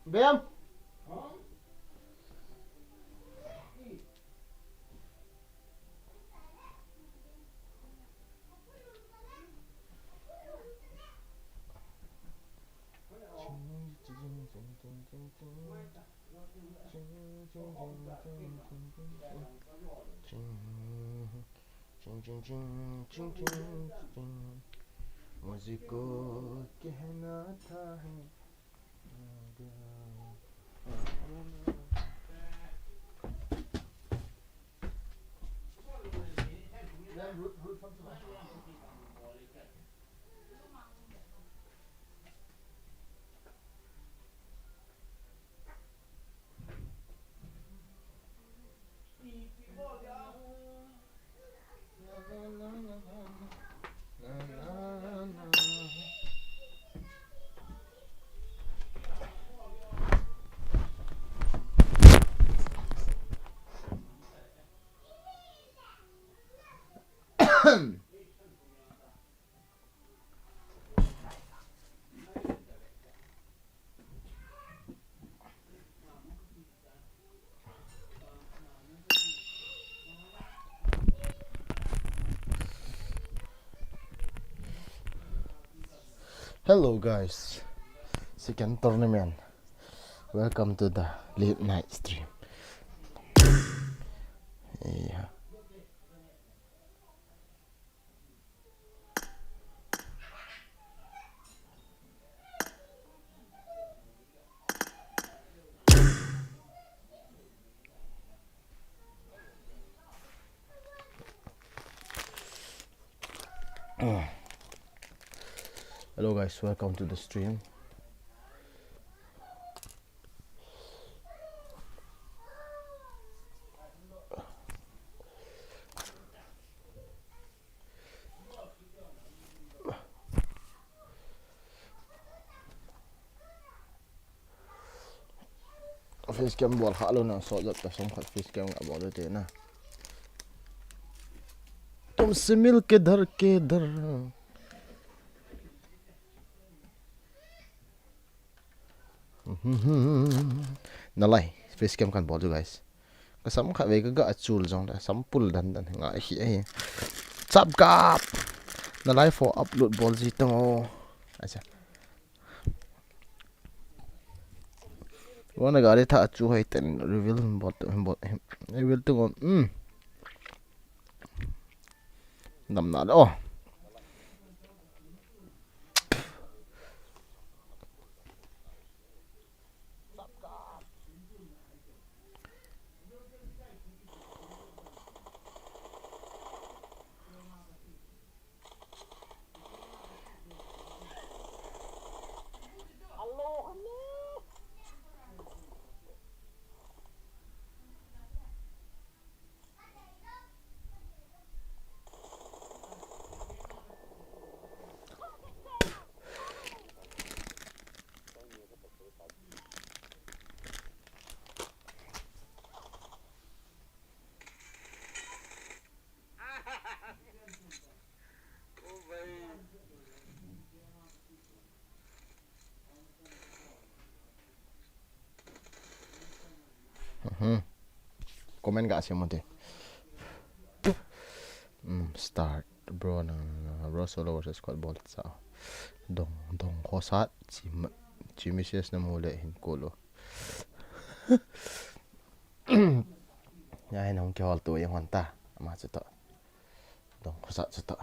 Bem? मुझको कहना था Hello guys, second tournament. Welcome to the late night stream. Yeah. Hello guys, welcome to the stream. Facecam buat hak lo nak solat pasang kat facecam kat bawah tu na. तुमसे मिल के धर nalai face cam kan bol guys ka sam kha ve ga achul jong da sam pul dan dan nga hi ai chap gap nalai for upload bol ji tong o acha wana ga le tha chu hai ten reveal bot reveal to nam na oh comment gak sih monte start bro bro solo versus squad ball sa dong khosat chi misses na mule hin kolo ya nong ke hol tu yang hanta ma chuta dong khosat chuta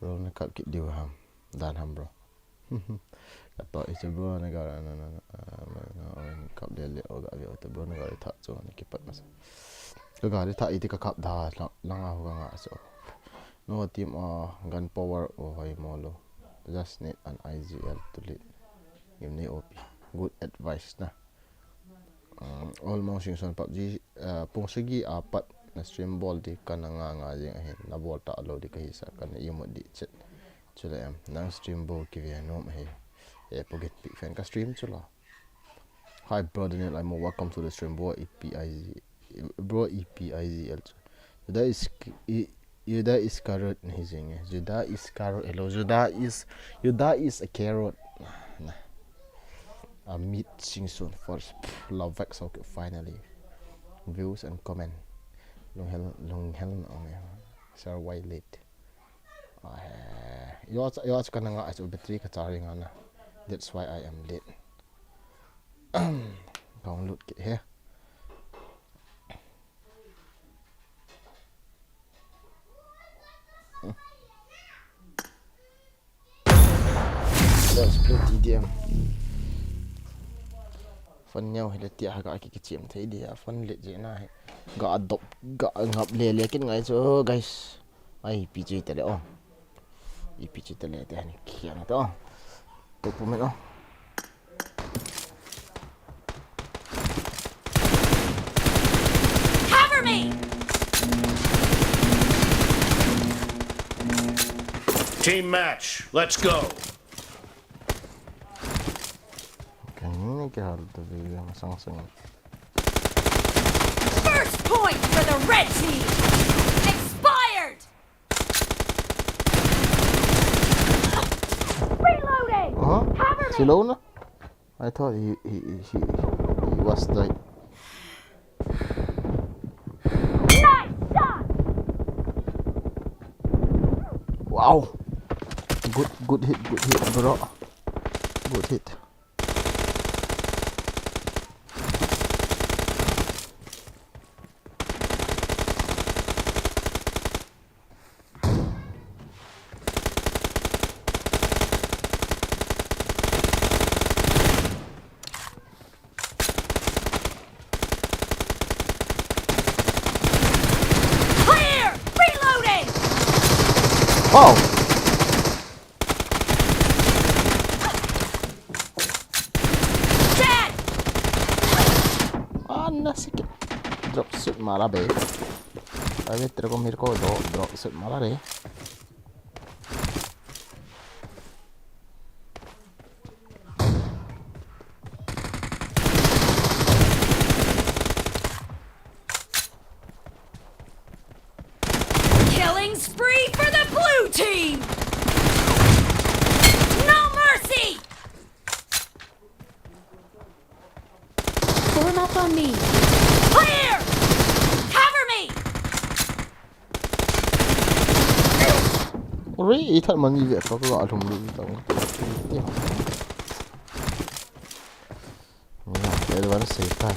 bro na kap ki diu ham dan ham bro kata itu bro na ga na kap dia le oga vi tu bro na ga tha chu ni kipat mas ga le tha iti ka kap da lang a ga nga so no team gun power o hoi molo just need an IGL to lead game ni OP good advice na almost yung son PUBG pung sigi apat na stream ball di ka nga jing ahin na ball ta alo di kahisa kan imo di chat chula nang stream ball ki vi nom he poget big fan ka stream chula hi brother Neil I'm welcome to the stream bro EPIZL Yuda is carrot hizing Yuda is carrot hello Yuda is a carrot a meet sing soon first love vex okay finally views and comment long hell sir why late yo ka nga as battery ka charging ana that's why I am late kong loot kit here let's play TDM phân nhau hay là tia hay cái chiếm thấy đi phân lệ dễ này gõ độc gõ ngập lệ cái ngày cho guys ai PG tele oh PG tele teh ni kian to tu pemain oh cover me team match let's go. first point for the red team expired reloading cover me Silona? I thought he was like nice shot wow good hit bro good hit wow dead nasi drop shoot malah be ayo terkomir ko drop shoot malah deh killing spree for the blue team no mercy Sorry, thật mà như vậy có cái gọi thùng lựu tổng. Đây là vẫn safe tay.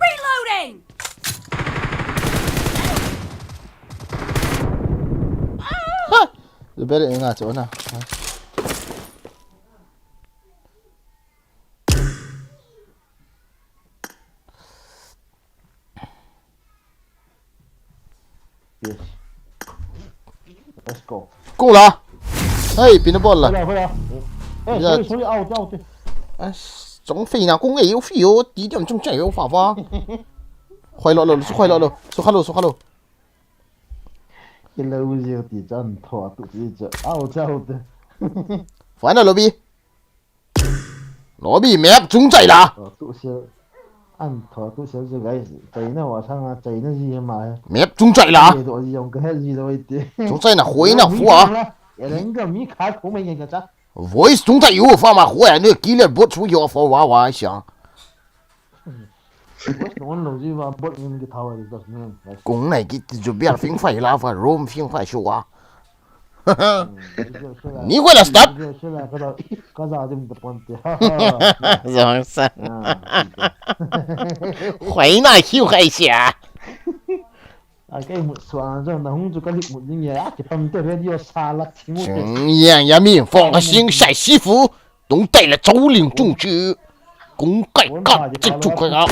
Reloading! Rồi bé định ngả chỗ nào? Yes. Let's go. Cô là. Hey, pinball là. Phải rồi. Ê, sorry, out. Giống phì nào cũng yếu phì yếu tí điểm trong chảy không phải vào. Khoai lọ số khăn lô. Cái lâu gì thì chân thọ tụi gì chứ. Out. Phải là lobby map chúng chạy là. Tụi siêu ăn thọ tụi siêu gì cái chạy nó vào sang à chạy nó gì mà. Map chúng chạy là. Tụi gì dùng cái gì rồi thì. Chúng chạy là khối nào phú à? Cái cái mi khá cũng mấy cái chắc. Voice chúng chạy yếu pha mà khối à nữa kỹ thuật bot chú yếu pha wa xiang. Nó lâu gì mà bot những cái thao này đó. Cũng này cái chuẩn bị phiền phải là phải roam phiền phải show à. Ni quay là stop. Có giờ thì mình tập quan tiền. Rồi sao? Khối này khiêu hay xả. Cái một số rồi nó không cho cái lịch một những gì chỉ phân tiêu radio xa lắc chính một cái. Nhà mình phong cái sinh sai sư phụ, đúng tay là châu linh trung chữ, cũng cải cách chính chủ cái áo.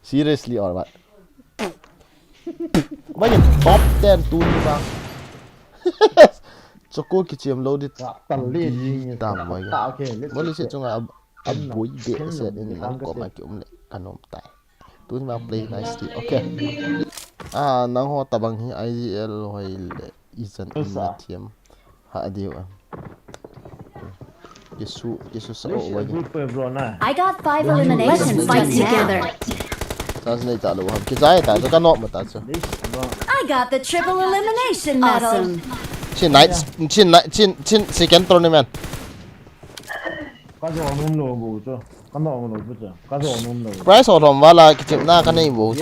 Seriously all right. Bây giờ top 10 tu đi vào. Cho cô cái chiếm loaded. Tầm liên tầm vậy. Mới lấy chuyện trong là bối bịa sẽ đến lắm có mà kiểu này ăn ôm tay. Tu vào play nicely. Okay. Nang ho tabang hi IGL hoy isn't in the team. Ha dio. Yesu sa o way. I got 5 eliminations fight together. That's not that one. Kizai ta so kanok mo ta so. I got the triple elimination medal. Chin second tournament. Kaso anong logo to? Kano ang logo to? Kaso anong logo? Price or wala kitip na kanay mo. Ay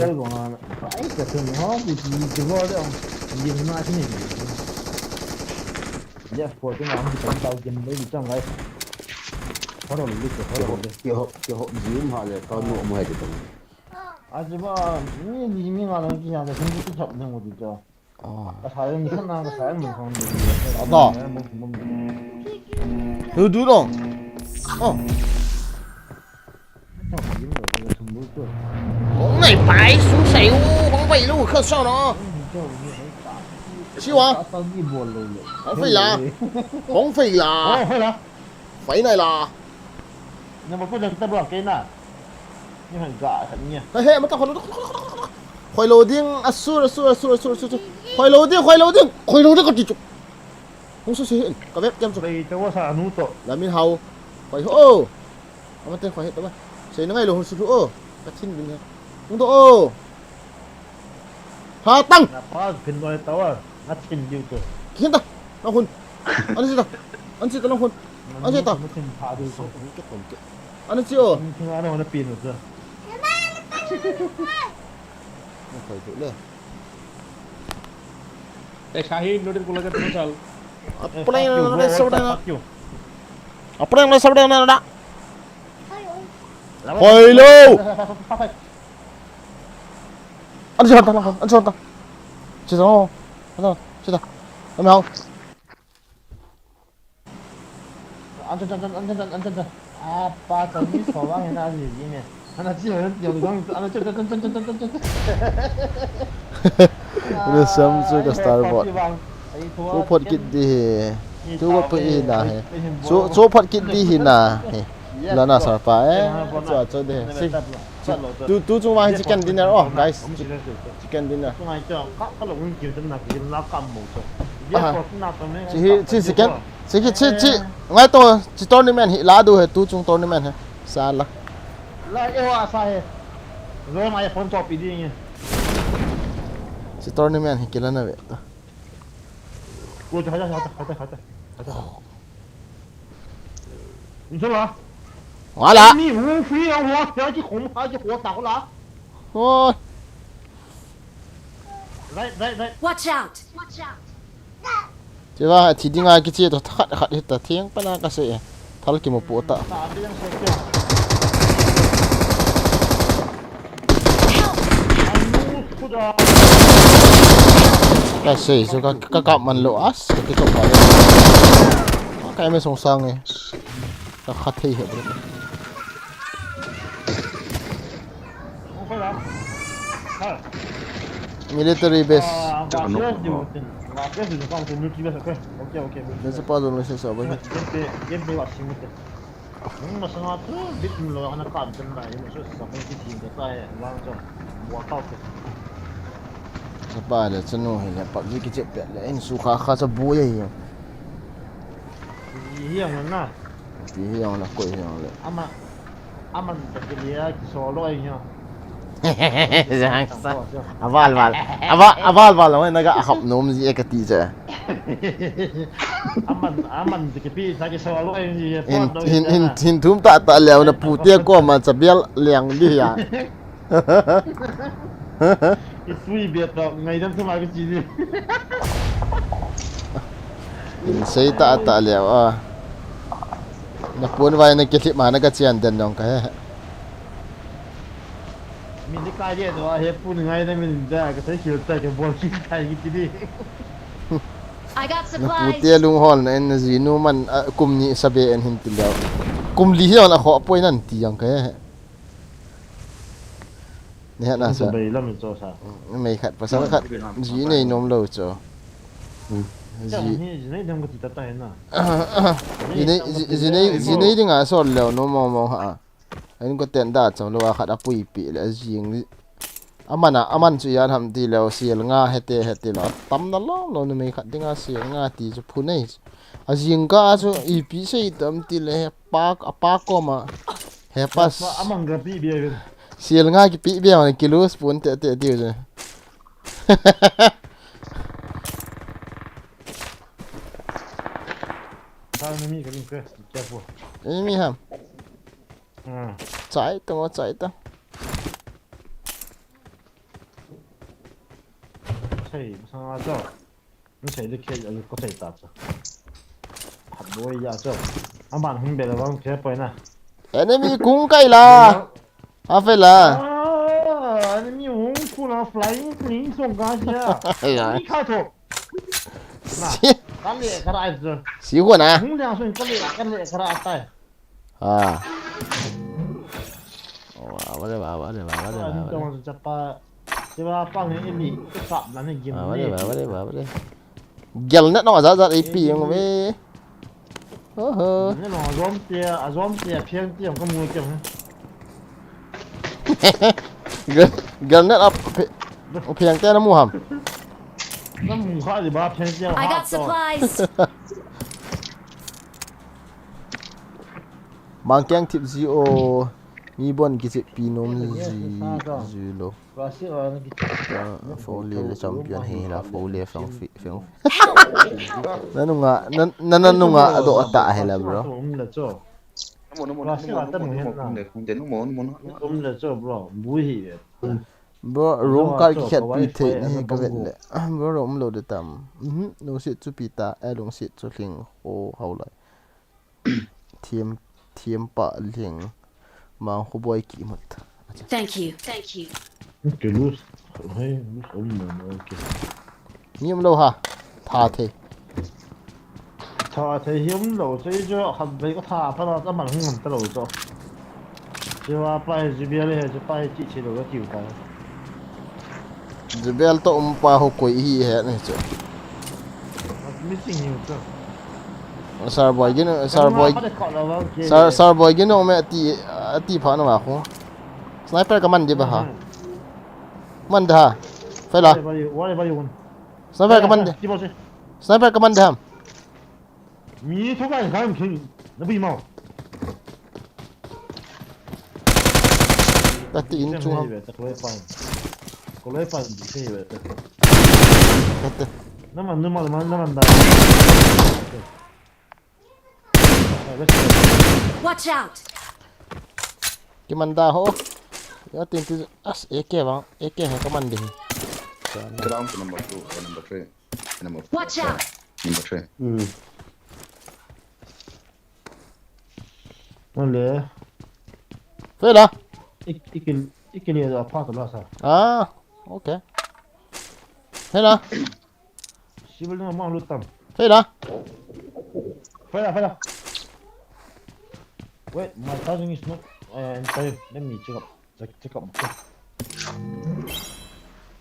kasi no, di ko alam. Hindi mo na sini. Yes, po ito na ang bitang tao din may bitang guys. Horo lito, horo. Yo zoom hale tao no mo hay dito. Ajiba, ni nga lang kaya na hindi ko sabang mo dito. Sayang isa na sayang mo kung Ano? Du dong. Hôm nay phải xuống xẻo bắn vậy luôn không sao nó. Siêu à? Không phải là. Phải này là. Nhưng mà có được ta bảo cái nào? Nhưng mà gạ thật nha. Hey, mà ta khoai lô điên asur. Khoai lô điên có gì chụp. Không số gì, có biết kem chụp. Đây cho sa nú to. Là min hầu. Khoai ô. Ông tên khoai hết đó. Sẽ nó ngay luôn số ô. Cắt xin bình. Không to. Hà tăng. Apa pin nói tao à? Ngắt pin diu to. Khiến ta. Nó hun. Anh gì ta? Anh gì ta nó hun. Anh gì ta? Nó pin phá diu to. Anh gì ô? Thằng anh nó pin rồi. Nó phải chỗ đây. Hey Shahin, notice bola ka tumo chal. Apa yang nak saudara nak? Apa yang nak saudara nak? Khoai lô. Anh chưa ta. Chưa sao? Chưa ta. Làm không? Anh chân. Apa tadi soal yang ada di sini? Anak sih yang bilang anak chân. Udah sampai ke Starboard. Số phật kít đi chú có phải là số phật kít đi là na sao phải cho đây tu chúng ta chicken dinner guys chicken dinner chỉ chicken chỉ ngay tôi chỉ tournament hiện lá đôi tu chúng tournament sao là rồi mà phone top đi nhỉ chỉ tournament hiện kia là vậy 가자. 인솔아. มาละ 你无非要我标记红牌就火倒了。 โอ้ย 来， Watch out! เจ้าว่าที่ดิ้งอะไรกิจตัวขัดเหตุเที่ยงปนากระเสียทาร์กิโมปูตะ 打的像谁叫？ Help! 不着。 กระเสียสุก็กลับมันโลอัสก็จบไปเลยใครไม่สงสารไงก็ขัดที่เหตุ 我回来。看。 military base 瓦格是放松，你这边是快，OK。 นั่นจะป้าโดนไม่ใช่สอบไป 也别话听不见。我生活这别听了，那干真来，我说什么事情都在往着我倒去。 สบายเลยสนุกเลยปักยี่กิจเปลี่ยนเลยสุขาข้าจะบุยยัง 一样人呐， ปียังนะกุยยังเลย 俺们这个里说了一样。 jangan sah awalแล้วนั่นก็ขับนมยี่ก็ตีจ้ะ 俺们这个比赛给说了一样。หินทุ่มตาแล้วนะปูเตี้ยก็มันจะเบี้ยเลี้ยงดีอ่ะ 你注意别到，每天他妈个几的。 หินใส่ตาแล้วอ่ะนักปูนไว้ในกิจมานักเจียนเดินลงกัน 明天干点的话，还不能挨他们这个才晓得个我去看一个的。 I got นักปู supplies. เตี้ยลุงฮอลนั่นจีนูมันกุมนี้สเปนหินติแล้วกุมลีเฮียนะขอป่วยนั่นตียังกันนี่ฮะน่าจะ 没那么做啥？ ไม่ขัดภาษาขัดจีในนมเราจ้ะ 这你他妈记得带呢？ จีในที่งานสอนแล้วนมมองหาอันนี้ก็เต้นได้จังเลยว่าขัดปุยปีแล้วจีงอามันสุยานทำทีแล้วเสียงง่าเฮติแล้วตั้มนั่นล้อเราไม่ขัดที่งานเสียงง่าตีจะพูดนี่จีงก็จะอีพีใช่ตั้มทีเลยปากก็มาเฮปัส 俺们个比别人。 เสียงง่ากี่ปีเบี้ยมันกิโลสปูนเตะเดียวจ้ะ 他那米个林哥，结果。 นี่มีครับ 嗯。 ใจตั้งว่าใจตั้ง ใช่上阿照，你谁都可以，有个谁打着。很多呀，这。俺们很别的往开ไปนะ เอ็นมีกุ้งไก่ละอาเฟล่ะ 你咪红裤了，flying 送干些。你看错。那，干嘞，干啥子？ สีหัวนะ 红两岁，干嘞，干啥带？ ว่าได้ว่า你等会จะ把，จะ把放ใน一米，就啥那那银。ว่าได้เกลเนี่ยน้องจะไอปีงเว้ยโอ้โห 那种ร่มเตี้ยเพียงเตี้ยก็มือเก็บ เกลเนี่ยเอาเพียงแต่น้ำมูฮัม 那มือข้าจะบ้าเพียงเตี้ย I got supplies. บางแกงทิปซีโอมีบนกิจปีนมซีโล ว่าสิ那个 โฟเลียแชมเปี้ยนเฮล่ะโฟเลียฟังนั่นนุ่งอ่ะโดดตาเฮล่ะ bro 我们来做 ว่าสิว่าแต่หนูเห็นนะ 我们来做 bro 不会 bro room ก็แค่ปีเทนี่ก็เป็นแหละ bro room โหลดตามลงสิจุปีตาลงสิจุลิงโอ้เฮาเลยทีมปะลิงมาขบวยกี่หมด Thank you. 给路嘿路我们 OK นี่มันโลฮะท่าเท 他睇險路所以就係俾個塔拍到一萬空得路咗就話拜住邊咧就拜支持路個條街 จะเบลโตมปาหกกุยฮีเฮนี่จ้ะ ไม่จริงอยู่จ้ะ ซาร์บอยกินซาร์บอยกินโอเมตีผ่านมาคงสไนเปอร์ก็มันดีป่ะฮะมันเด้อไฟล่ะ ว่าอะไรอยู่ สไนเปอร์ก็มันดี ที่บอกสิ สไนเปอร์ก็มันเด้อ มีทุกอย่างการขึ้นแล้วพี่เมา แต่ตีนจุ่ม แต่ก็เลยฟันดีใช่ไหมน้ำมันได้ Watch out. cái màn đa hố nhớ tin từ as ek bang ek hay cái màn đi Ground to number 2 or number 3. Number 4. Watch out! Number 3. Nó lẽ phải là ít cái là phát rồi sao? à ok phải là Chỉ biết nó mang lút tầm. phải là Phải là. Wait, my cousin is not. Let me check up.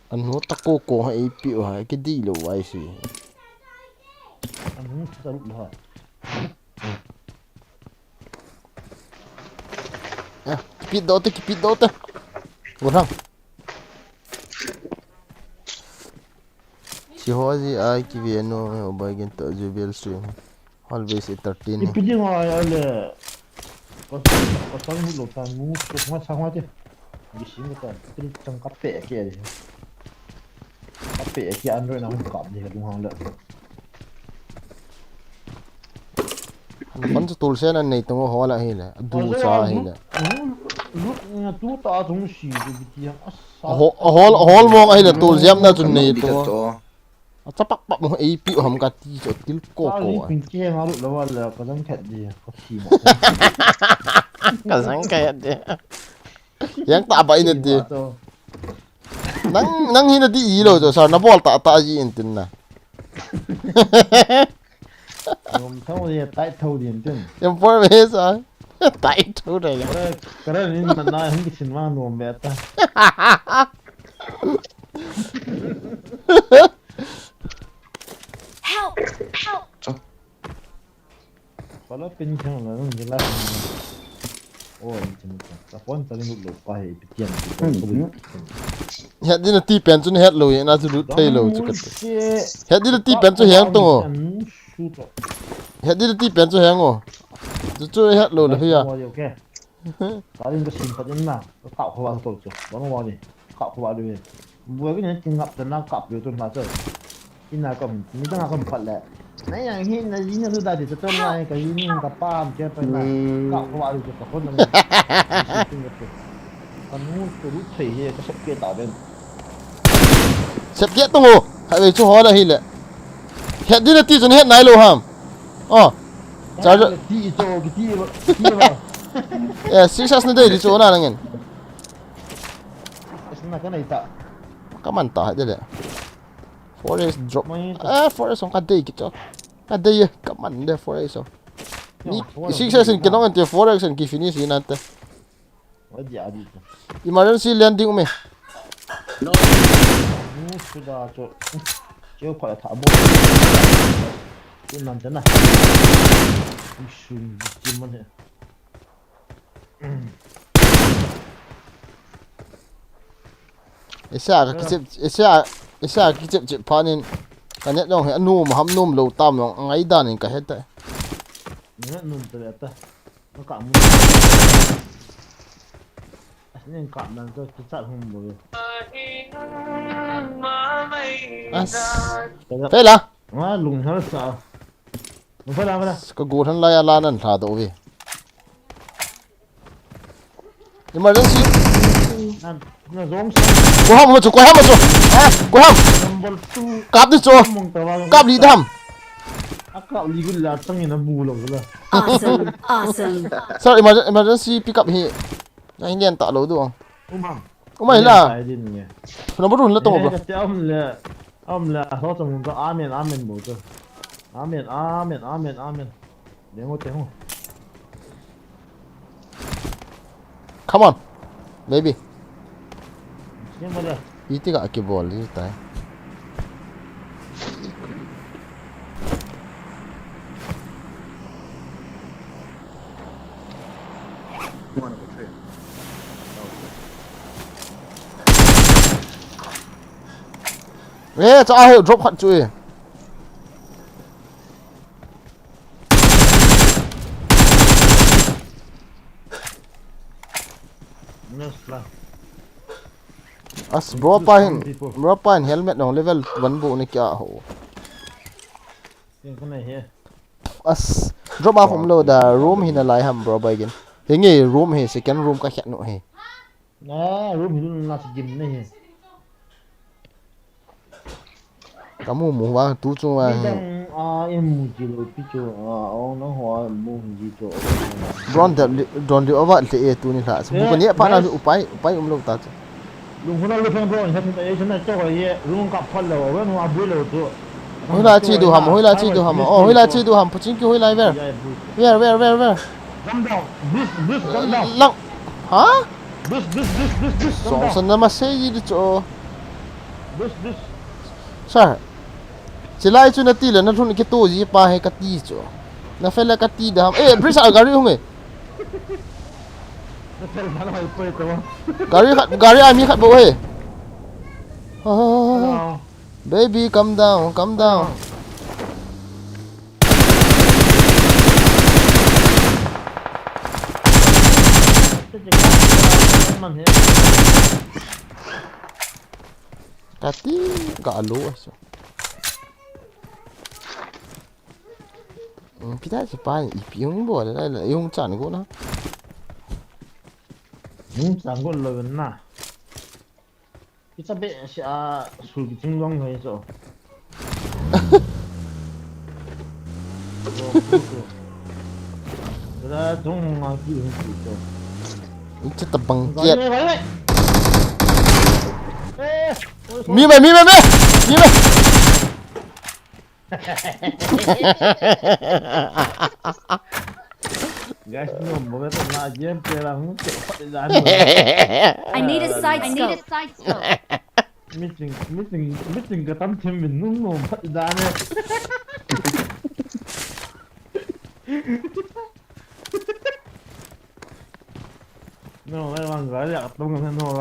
anh hút tắc cô hay biểu hay cái đi lâu ai xí Anh không biết lúc nào. à kipit đó te buồn không chỉ hoa gì ai cái việc nó bài cái tự do bill stream always entertain Cái gì mà là có sang hút lột tan ngu không sang hoa chứ. Cái gì mà cái trong cà phê kia đi. Cà phê kia ăn rồi nó không cọp gì cả đúng không lợ. vẫn tool xe này tung hoa là hay là du sa hay là lúc tu ta chúng xì cái gì á. hol mong hay là tool jam na chun này tung to. chắc bắt một ai biểu hầm cả tí cho til cô Tao đi pin kia mà lúc đó là có đống thẹt gì có xì mà. cả sáng cái gì yang tak apa ini dia nang hina di ilo jo sa na bol ta gì intin na Không thâu thì tại thâu điện chân. em for me sa tai thu đây là Cái này nên mình nói không cái xin mang nuông về ta. Help! Có lớp pin theo là nó như là ôi chân ta quan tâm lúc lúc quay bị tiền hết đi là ti pen chun hết lôi na chu thei lo chu kat hết đi là ti pen chu hang tung hết đi là ti pen chu hang o chu hết lo là phải à ok có những cái xin có những nào cạo không bao tổ chức nó bao gì cạo không bao đi vừa cái này kinh ngập từ nó cạo được tuần nào chơi khi nào còn những cái nào còn phật lệ nãy giờ hiện là gì như đây thì tôi nói cái gì như cặp ba chơi phải là cạo không bao đi cho con nó còn muốn từ lúc thủy thì cái sắp kia tạo lên sắp kia tung o hai về chu hoa là hi lệ hết đi là ti chun hết nai lo ham chả rồi đi cho cái đi vào success na đây đi chu na nangin cái này tạo kaman ta hết đấy forest drop mấy forest không cái đây kito cái đây kaman đây forest so ni success in kinong ante forest in ki finish in ante cái gì đi emergency landing me No. nút sudah cho chưa phải thả bộ cái làm thế này sùng chim mất này isa cái chip panin cái nhất dong anh nôm ham nôm lâu tam dong ngay đàn nên cái hết đấy nó nôn từ đó nó cảm nên cảm là cho cái trận không rồi thế là nó lùng hết sợ nó phải làm cái gỗ thân lai ala nên thả đâu về emergency nó giống cô ham mà chú cô ham number 2 cáp đi chú cáp đi thăm cáp đi cái là tăng nó bù rồi Awesome! Awesome! sao emergency pick up hi anh điền tạ lối đúng không mày là đi nè nó bắt run là tông cái ông là họ trong cái amen bộ chứ amen để ngồi tiếng come on baby nhưng mà là itu gak ke ball ni tai One of the 3. eh cha hai drop khat chui as bro pa hin helmet no level 1 bu ni kya ho cái này here as drop off from low da room hin lai ham bro by again nghe room he second room ka khat no he nè room hình là chỉ dìm này kamu mu wa tu chu wa đi đang em mua gì rồi biết chưa ông nó hoa mua gì cho don de over le tu ni la so ko ni pa na upai lo ta luôn hôm nay lúc em bro hiện tại chúng ta cho cái gì luôn cặp phân lầu với nó bùi lầu thôi hoi la chi du ham hoi la chi du ham puchin ki hoi la where Come down. This, come down. lang ha This, so come down. san na ma se yi de cho This. sir chilai chu na ti le na thun ki to ji pa he ka ti cho na fela ka ti da eh bris al gari hung Nó sẽ là nó phải tôi. gari ami khat bo he Hello. baby come down Kati galo aso. Pita si pa ipiung bo la yung chan ko na. Những sản quân lời vấn na. Cái sắp bị sẽ sủi cái chân lông này rồi. Ra trong mà kêu hình gì rồi. Chết tập bằng Gọi chết. đi, gọi đi. Mi mày. Guys, no, một cái thằng là game chơi là không chịu phát đi ra I need a side scope. Missing cái tấm thêm mình nung ngồm phát đi ra nè. No, đây bằng gái đẹp tông cái nó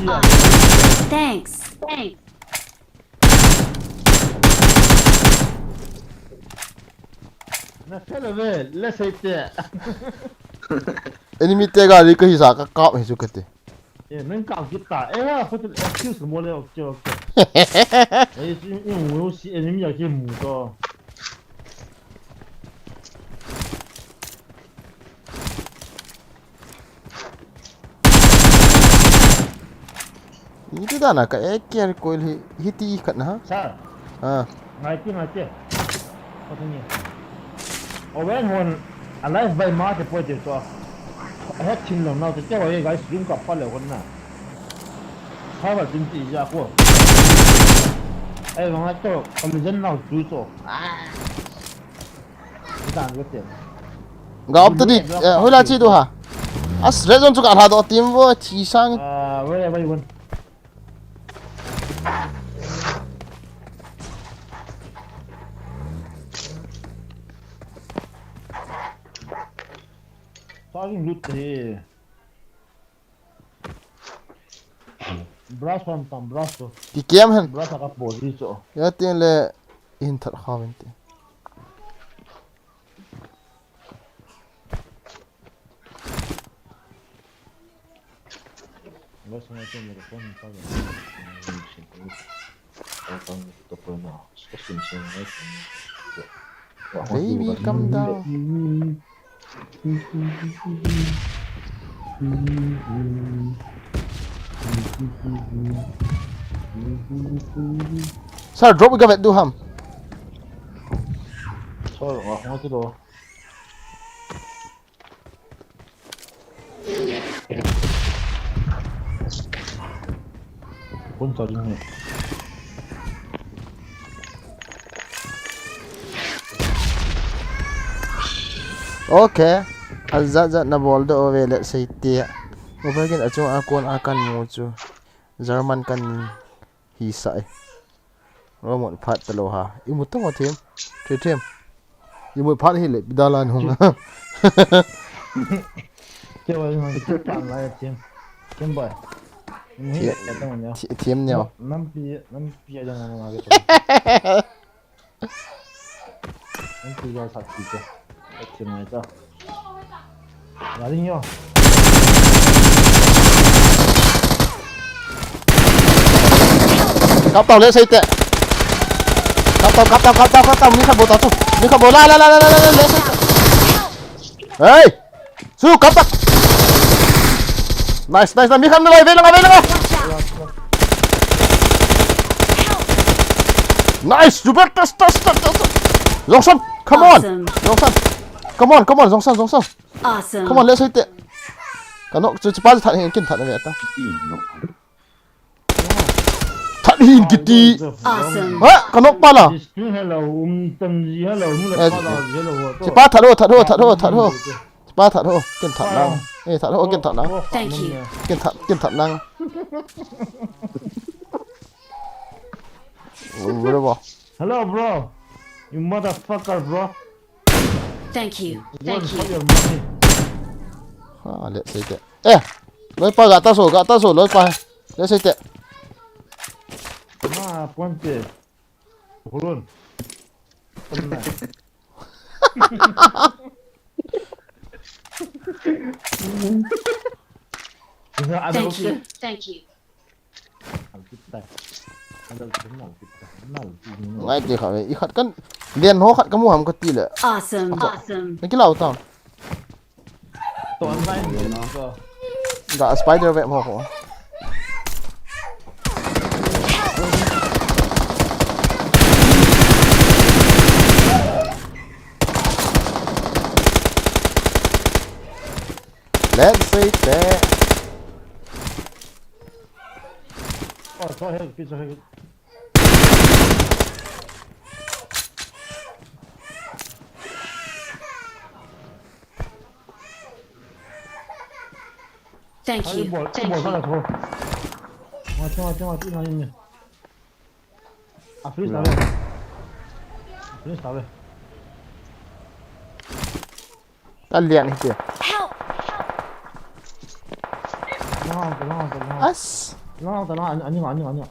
là. Thanks. Nó sẽ là về, let's say it. Enemy te ga ri ka hi sa ka kap he su ka te. Nâng cao kita, là có thể excuse什么了，就。因为我有些人要去母的。Itu dah nak ka ekir ko hi ti kat na. Sao? Ha. Ngay kia. Có thế nhỉ? Ở bên hồn, alive by ma thì phải cho. Hết chín lòng nào thì cho cái gái sử dụng cặp phát liệu con nào. Sao mà chính trị ra của. Ê, mà cho con dân nào chú cho. Cái đàn cái tiền. Ga op tadi hoi la chi tu ha. As red zone chu ka ha do team wo chi sang. Where you Talking loot here. Brass one tam brass to. Ki kem han. Brass ka body so. Ya tin le in thar khawen te. Let's not take the phone and Baby come down. Sir, drop cái vẹt du ham. Sorry, không có đồ. Quân sao đi. Okay. Azza na ball do ovele say tia. Overgin acho akon akan mo chu. German kan hisai. Romon phat talo ha. Imutong athem. Tretem. Imut phat hi le bidalan hong. Chơi mà chơi tạm lại chơi. Chơi bời. Thiêm nhau. Năm pia cho nó mà cái. Năm pia sạch gì chứ. Chơi này cho. Là đi nhau. Cắp tàu lên xây tệ. Cắp tàu mi khabo tao. Mi khabo la lên xây tệ. Hey! Su katak. Nice. Mi kham na ve langa. Nice. You better stop. Zongsan, come on. Awesome. Zongsan. Come on, Zongsan. Awesome. Come on, let's hit it. Kanok pa thật hiện kinh thật là vậy ta. Thật hiện kiti. Awesome. Hả? Kanok pa là. hello tâm gì hello nu là hello Chỉ pa thật ho. Pa thật ho, kinh thật năng. Ê thật ho kinh thật năng. Thank you. Kinh thật năng. Bro bro. hello bro you motherfucker bro Thank you. Thank Thank you. your money Let's hit it. Ê, lối pa gata so lối pa. Let's hit it. ma ponte Hulun Thank you. Thank you. Ngay đi khảo ý khát cân liền hố khát cái mua hầm có tí lệ. Awesome. Awesome. Cái lẩu tao. toàn vai nó cơ Gã spider vẹm hộp hổ. Let's say that. thôi hết cái rồi Thank you. Thank bỏ you. ra thôi mà tí này nhỉ Finish nào đây Ta liền hết kìa. Help. nó As. nó 아니야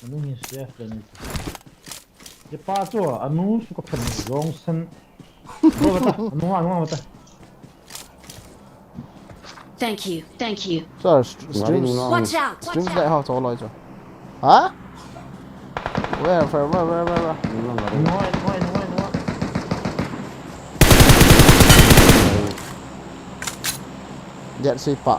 아니 chef then cái pa cho anu suka pen Johnson rồi anu bata Thank you. Thank you. Sao streams Watch out. streams Watch đại out. học cho lại cho. Hả? Where? nói Jet si pa.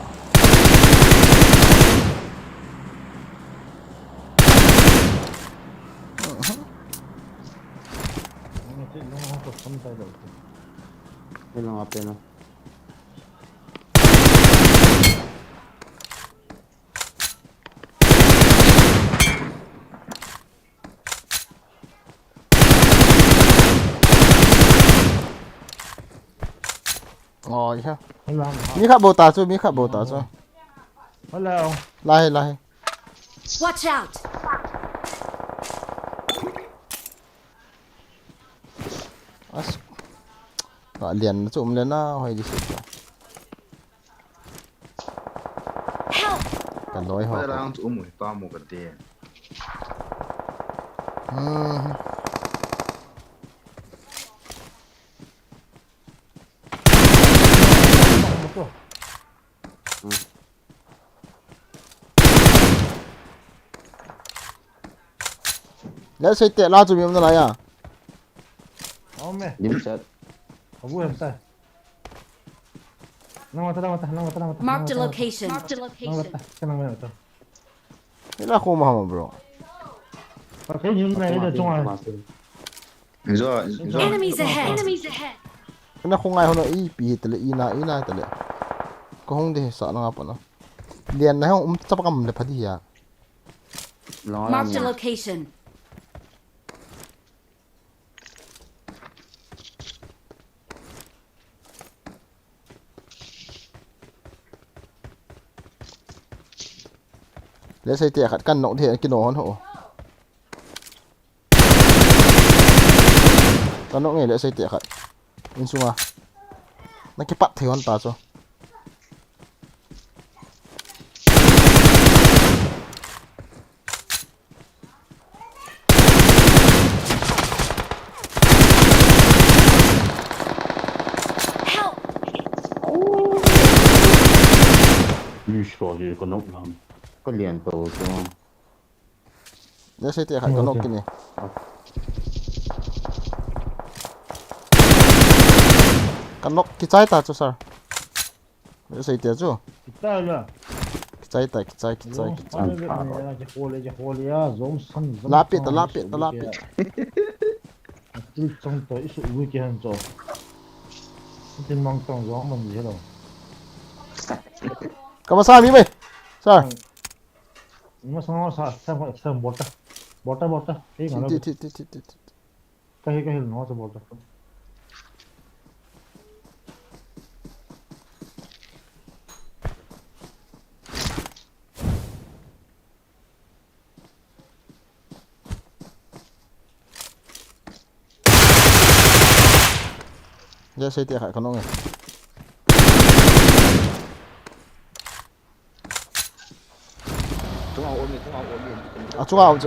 Ilang apa na? Ngồi ha. hello Mi khát bồ tà cho. hello Lai. Watch out. As. Gã liền chụm lên na hoài đi xịt. Help. Cả lối họ. Parang umur tamu kerja. Let's say tệ la chụp miếng này à? Ome Dim set. abu hemta nang mata Marked a location. kenang mata Thế là không mà bro. cái những này là trong à Enemies ahead. Enemies ahead. Cái nó không ai hơn nữa ý bị tệ ina tệ. Có không đi sợ nó ngapa nó. Liền này không chấp cầm được phải đi à? Marked a location. Let's say tệ khát căn nọng thì cái nổ hôn hộ. Tao nọng này let's say tệ khát. In sung à. Nó cái bắt thì hôn ta cho. Help. Yusro gì còn nốc lắm. Có liền tàu cho. Let's say tệ khát cái nọng cái này. Cái nọng cái trái ta cho sao? Sai tia chu. Kita là. Kicai ta kicai. Cái hồ lê à, giống sân. Lapit. Tôi trong tới sự vui kia hơn rồi. Tin mong trong gió mình gì đâu. Kamu sa mi mai. Sa. Nhưng mà sao xem bọt ta. Cái nó. Cái nó sẽ bọt ta. Ya sai tia khai kanong. Chung ao.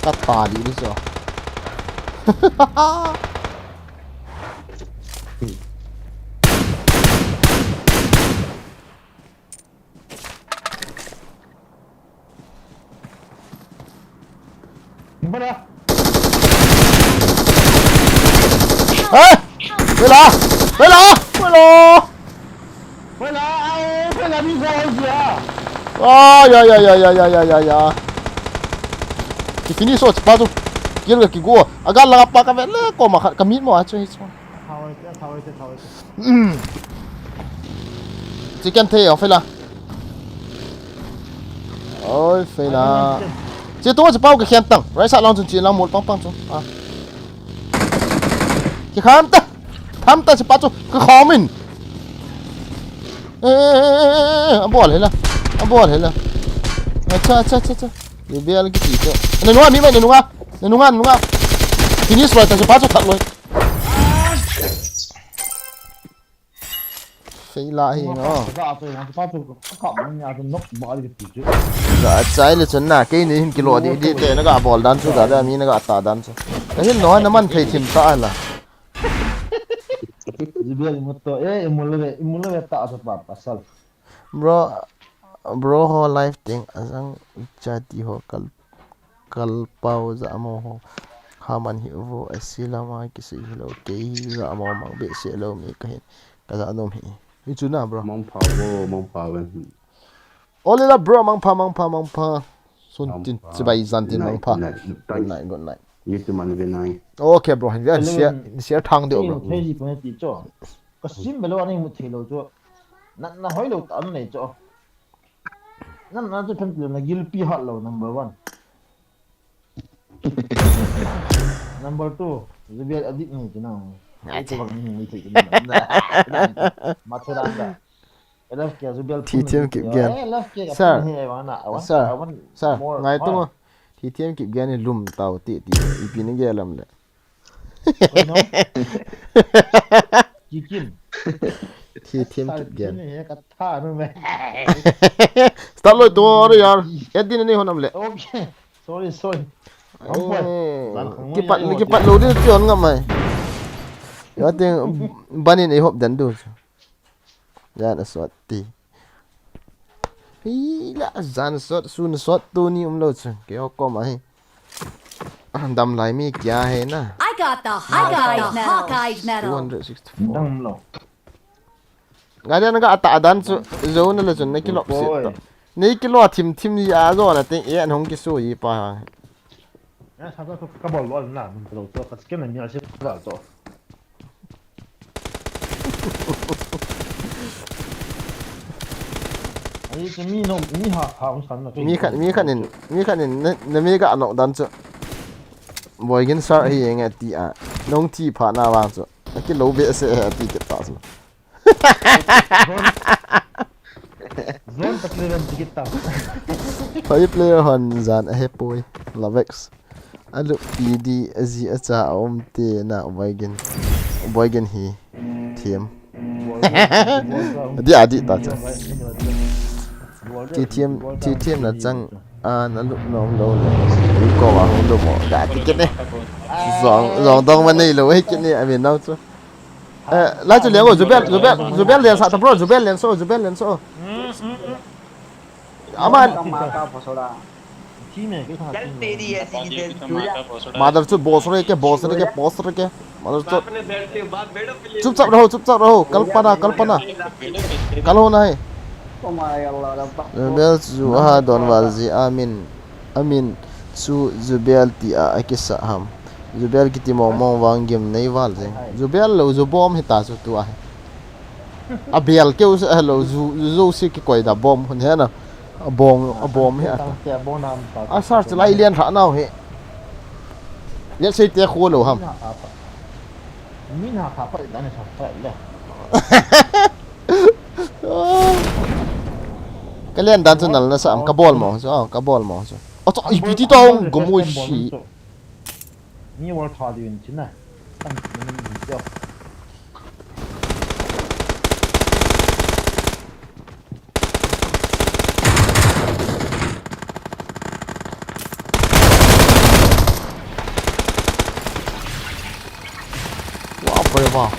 Cắt tà đi rồi. Mana? Ê! Đây là! Phải là đi rồi gì à? Ya. Ki finish so pazu. Kira ki go. Agal lang apa ka vele ko ma kamit mo acho hits mo. Thao. Chicken thê ở phải là. Ôi phải là. Chỉ tôi chỉ bao cái khen tặng, rồi sao long chỉ long một băng chung. À. Chỉ tham ta chỉ bắt chung cái khó mình. Anh bỏ hết là. Cha. Đi bia cái gì thế? Này nuông mi mày này nuông. Finish rồi ta chỉ bắt chung thật rồi. Phải lại nó. Dạ trái là chân nà cái này hình kilo đi thế nó cả ball đan chú cả mi nó cả tà đan chú. Cái hình nói nó mình thấy thìm ta là. Bro ho life thing asang jadi ho kalpau za mo ho haman hi vo asila ma kisi hilo ke za mo mang be se lo mi ka hin ka za nom hi chu na bro mong pa wen ole la bro mang pa sun tin chibai zan tin mang pa good night you to man ve nai okay bro hin share thang de bro thế gì phải tí cho có sim belo anh một thì lâu cho na hỏi lâu tận này cho nó cho phân là guilty hot lâu number 1 number 2 rồi biết edit này thế nào cái bằng này thì mà thế đó Elaf kia Zubel TTM keep gan sir ngai tu TTM keep gan lum tau ti ipi ni ge lam le Kikin TTM keep gan này cái tha nữa mày start loi to re yaar edin nei honam le okay sorry ki pat lo di tion ngam mai yo ting banin e hop dan du ya na sot ti la zan sot sun sot tu ni lo chu ke ko mai dam lai mi kya hai na I got the Hawkeye medal. 264 đang lo ngada na ga ata dan chu zo na le chu na kilo se ni kilo thim ya zo na te e an hong ki su yi pa ya sao cái ball lo là mình đầu cho cái này mình sẽ vào cho ấy cái mi nó mi hào sẵn là mi khan in na mi ga no dan chu boy gin sar hi eng ati a nong ti pha na wa chu ki lo be se ati ke ta su zone tak level kita five player hon zan a hepoi lavex alu pd azi acha om te na boy gin hi team adi ta cha TTM na chang na lu nom lo le ko wa hong do mo da ti ket ne zong dong man nei lo he ket ne I mean now chu la chu liang go Zubel lian sa ta bro Zubel lian so ama 팀에 그 चल तेरी ऐसी की तेरी चूजा माधव चुप बोस रहे के बोस रहे के बोस रहे के माधव चुप अपने बेड के बाद बेडो पे ले चुपचाप रहो कल्पना कल्पना kalau nahi Oh my Allah, dapat. Zubel zuha don walzi amin su Zubel ti a akisa ham Zubel kiti mong wanggim nei walzi Zubel lo zu bom hita su tu a abel ke us lo zu si ki koi da bom hun he na bom he tăng xe bom nam a sar chlai lian ra nau he ya sei te kho lo ham mina ha pa dan sa pa le cái liên đan chân là sao cái ball mà sao cái ball mà sao ở chỗ bị tí tông có mùi xì ni war tha di yin chin na tăng mình tiêu wow bơi vào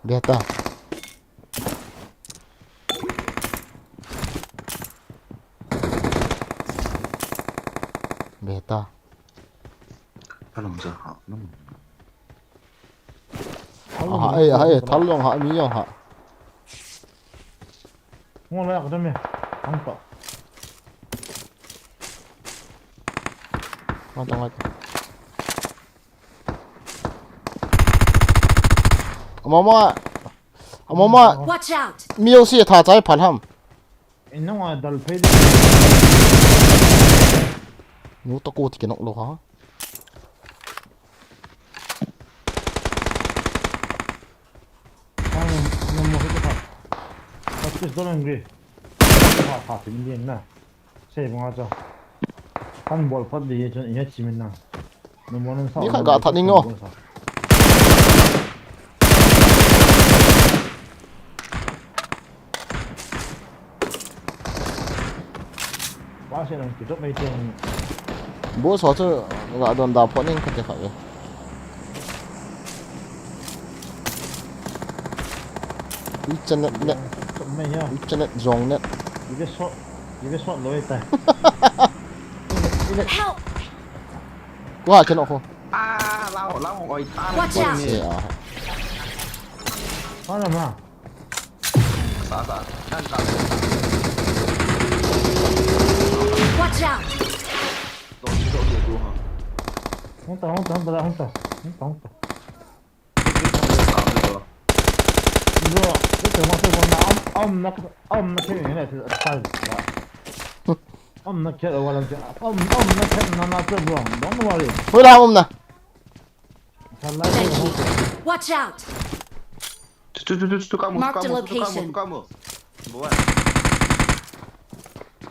beta beta nó làm sao họ nó hay thằng long hạ mi long hạ ngon lại cái đó không có con tông lại mama Watch out! miêu xì thả trái phản hầm nó ngoài dal phê nếu tao cô thì cái nọng lỗ hả nó mua cái thật thật cái đó là gì thả tiền đi nè xe bằng cho ăn bol phát đi cho ý chí mình nè nó muốn nóนี่ขากาทันนี่งอ quá xe đồng chỉ tốt mấy tiền bố xóa chứ gạ đòn đào phó nên không thể khỏi internet net mấy nhá internet dòng net 이게 소 너의 딸 Help! quá cái nọ không à lao ôi ta Watch out! xe à 하나 마 xa ăn xa Watch out! độ địa luôn hả 혼자 이거 그때 막 보면 엄마 캐리네 빨리 엄마 캐리 원래 엄마 캐리 나나 좀 너무 말이 thôi làm không nè Thank you. Watch out! chú cao Mark the một location. bố ạ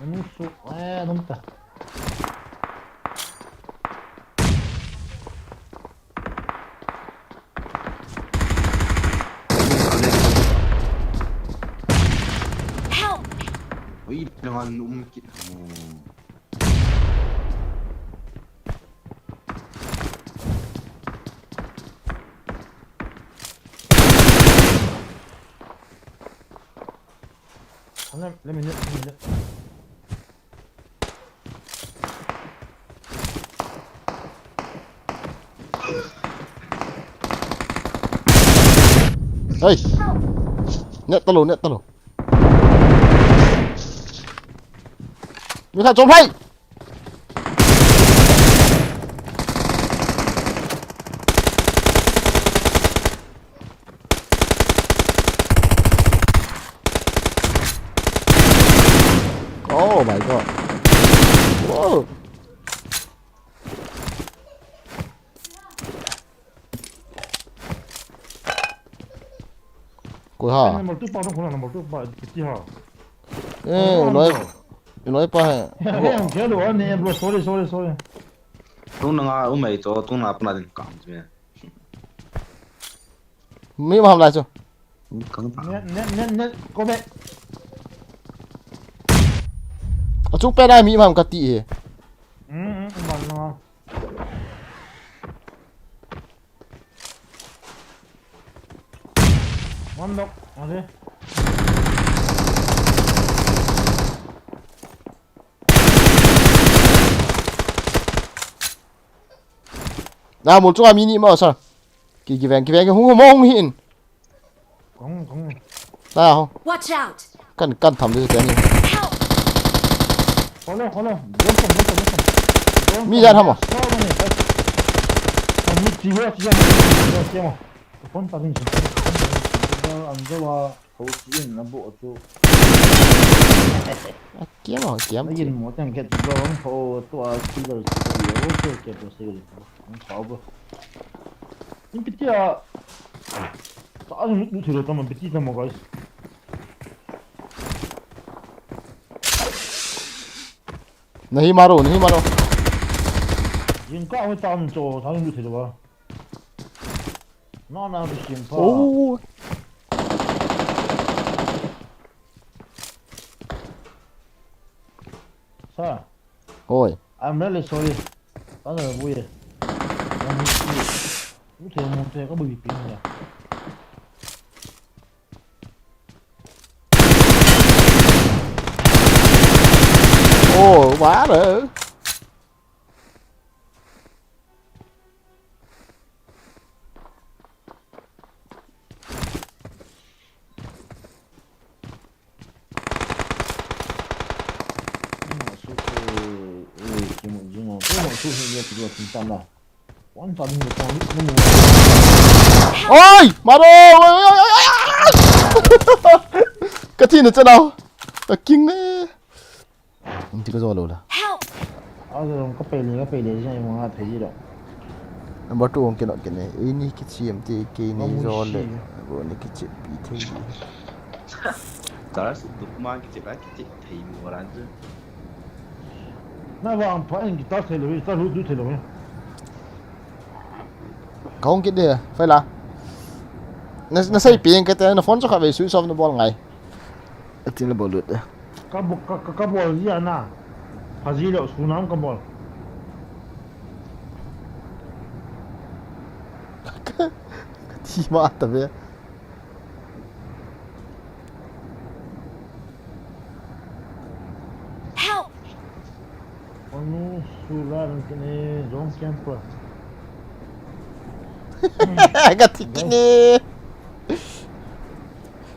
너무 쑥 너무 다 Help! ôi dengan kit let me ê net talo người ta trốn hay oh my god wow cô ha number 2 pa nó number 2 pa kiti ha nói pa 형 걔도 아니 bro sorry tung nanga mày cho tung na apna din काम में mấy mà làm lại chưa căng thẳng 넷 꼬매 chung pe dai mi mam ka ti he Bắn nó. Bắn độc, ở đây. na một chung mini mà sao kỳ vẹn cái hung hin Không. na không Watch out! căn thầm đi cái này Help! Khó lên. Bốn Mi ra không à? Sao mà này? Mi chỉ vừa chỉ mà. Con ta mình chỉ. Anh cho vào hậu chỉ nó bộ chú. kiếm Nó nhìn một thằng kia nó hậu tua chỉ là yếu chứ kia nó sẽ không sao bro. Nhưng cái kia sao nó thử được mà bị gì mà guys. nahi maro Nhìn có ai tao cho sao nó thử được ba. Nó nào bị chìm pa. ô Sao? ôi I'm really sorry. Đó là vui rồi. Lúc thì một thì có bị pin rồi. ô quá rồi ôi maro cái gì nữa chứ đâu kinh đấy anh chỉ có rồi là Help! có pay liền cho em mà thấy gì đâu. number 2 cái này ini cái gì em thì cái này rồi là rồi này cái chip bị thế 잘할 수 없구만 cái chip thì mua ra chứ. Nó vào phải anh ta thấy rồi, taรู้thấy rồi. không cái đấy phải là nó xây biển cái tên nó phun cho các vị suy sụp nó bao ngày tiếng là bao lượt đấy Cái bol gì à na? Phải gì đâu, số năm cái bol. thì mà tập về Help! Onu sular kene zon camper. cái gì cái này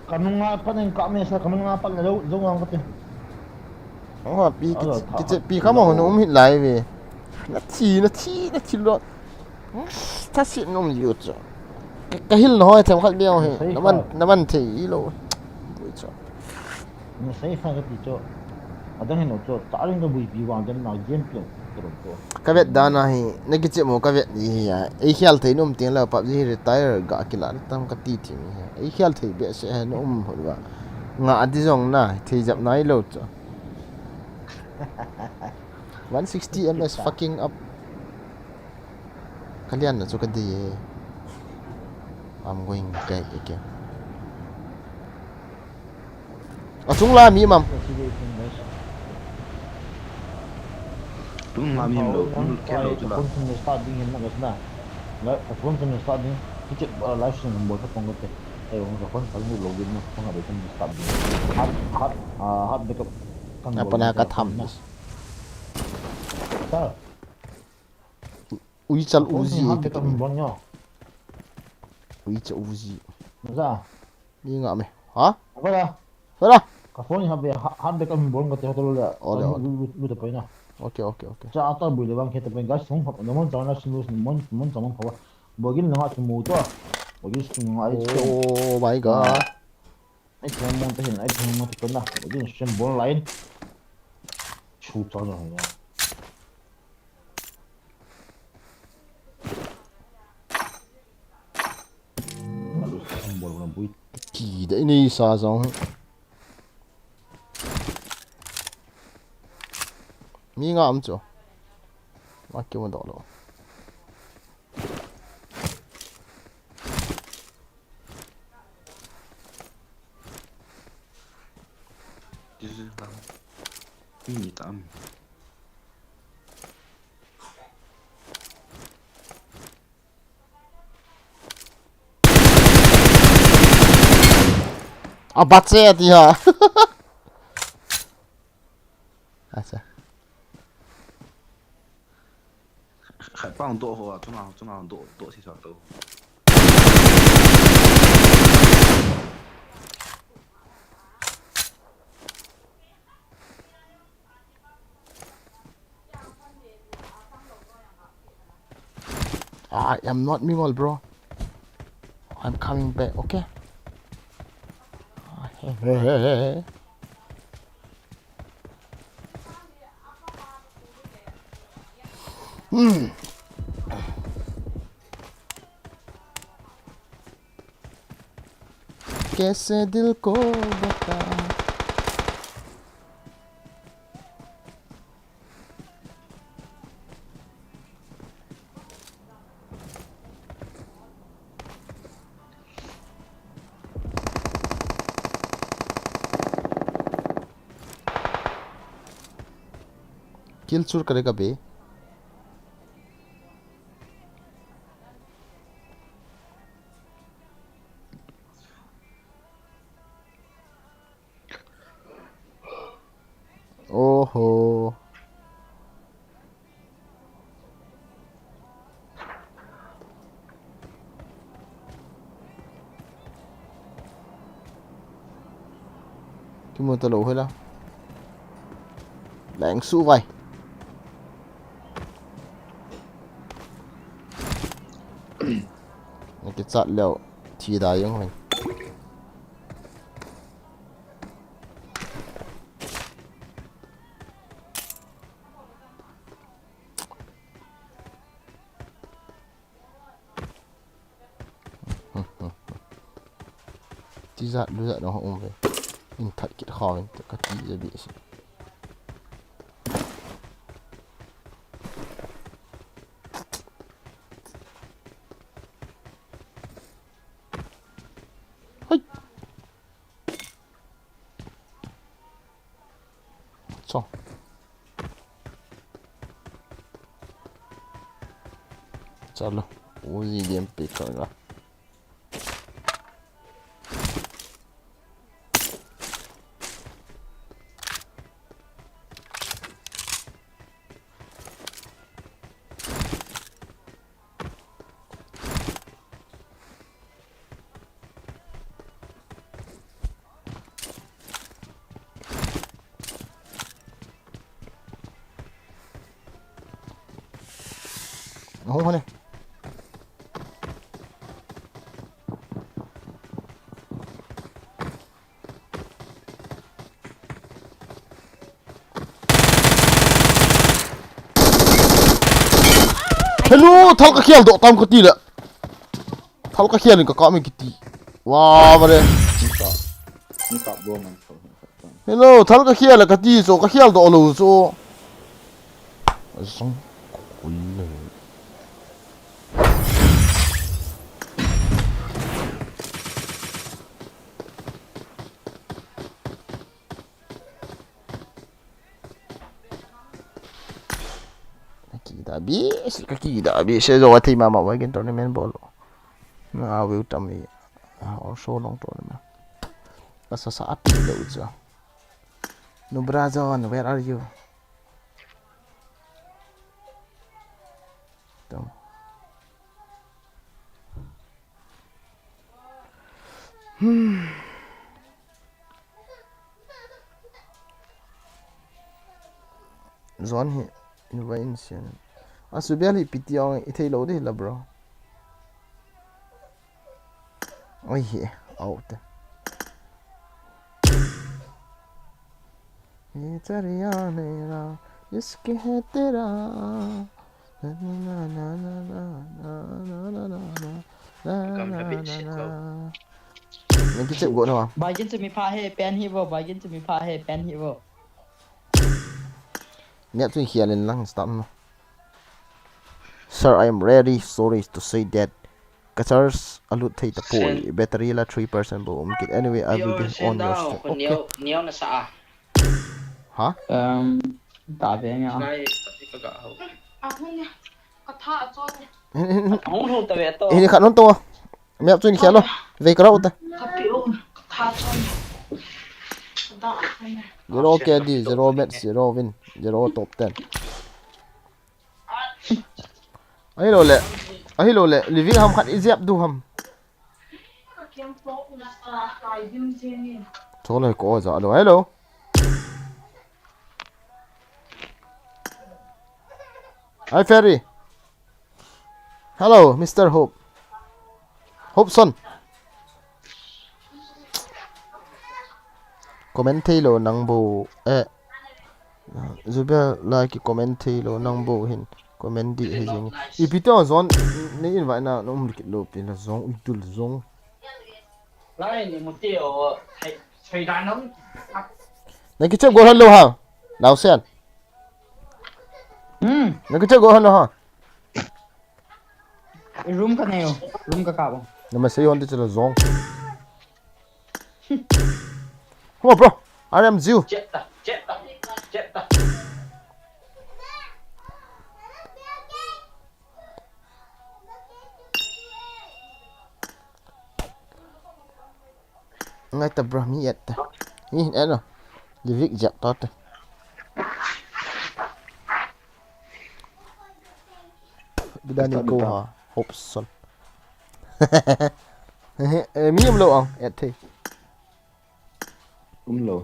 Kanunga pa ning kami sa kanunga pa na zon ang kate. oh cái chip bị không mà nó hít lại về nó chi luôn ta xịn nó nhiều chứ cái hít nó hơi thèm khác đeo hệ nó bắn thì luôn Nó sai fa cái cho. Ada hin cho tarin cái bui bi wang den na game play to. cái việc đó này cái chip một cái việc gì à ấy khial thấy nó tiếng là PUBG retire gạ cái là tam cái tí thì ấy khial thấy bị sẽ nó hồi vậy ngã đi dòng na thì dập nói lâu chứ 160 ms fucking up kalian na so cái gì I'm going cái ở chúng la mi mam Đúng mà mình đâu cũng kéo đâu chứ là. Phone from start ding na gasna. La phone from start ding kiche live stream mo ka pongote. Ay ang phone pag mo login mo kung ano from start ding. Hot backup. apa nak katham Sao? ui chal uzi Hot backup bon nyo. ui chal uzi Sa? mi ngạ mày hả Apa dah? phải đâu Ka phone hot backup bon ka te hotel la. Ole. Lu ta paina. ok Cha ata bui le bang khete pen gas song phap no mon chana sinu mon chama phawa. Bogin na chu mu to. Bogin sing ai chu. oh my god Ai chu mon te hin ai chu mon te na. Bogin shem bon line. Chu cha na ya. Malu shem bon na bui. kỳ đấy ni sa giống mi ngạ chứ mà kêu mình đỏ rồi มีตาม เอาบัตรเสียทีฮะ อาจจะ ขายป้องตัวหัวจุนเอาตัวที่สองตัว I am not Mimol, bro. I'm coming back, okay? कैसे दिल को बता किल चूर करेगा बे ओहो cái mưa tao lỗ hơi đâu lạnh su vậy cái chặt liệu thì đã giống mình tí giặt đưa nó không về mình thật cái khó mình tất cả tí ra bị xong चलो उसी game पे करूँगा không hơn này hello thal ka khial do tam ka ti la thal ka khial ka ka me ki ti wa ba de นี่ตอบรวมมัน hello thal ka khial ka ti so ka khial do lo so song kul le kaki dah habis saya jauh hati mama bagi tournament ball na we utami also long tournament basta sa api da uja no Brazon where are you tam zon hi in vai in sian Asubiali pitiong ithei lo de la bro. Oi he out. ये चरिया मेरा इसके है तेरा na na na na na na na na Mình cái chịu gỗ đâu à? Bài dân mi pha he pen hivo, bài dân mi pha he pen hivo. Nhớ tôi hiện lên lăng stop mà. Sir, I am ready. Sorry to say that. Catars alut thay tapoy. Battery la 3% boom. Anyway, I will be on your stream. Okay. Niyo na sa hả Tả về anh ạ. Không không tao về to. ini kan nonton mẹ tôi kia lo về cái đâu ta zero KD zero match zero win zero top 10 ấy lo lệ living ham khát izep du ham chỗ này có gì đó hello hi Ferry hello Mr. Hopeson comment lo nang bo Zubia like comment lo nang bo hin comment di he jing ipito zon ni invite na no mukit lo pin la zong utul zong Lại thì một triệu thầy đàn ông. này cái chơi go hello ha nào sen này cái chơi go hello ha Room ka nayo. Room ka kabo. nhưng mà xây hôn thì là zong come on bro I am you Chết ta. ngay tập bro mi yet ni eno livik jak tot bidani ko ha Hopeson mi em lo ang et thi Lồ.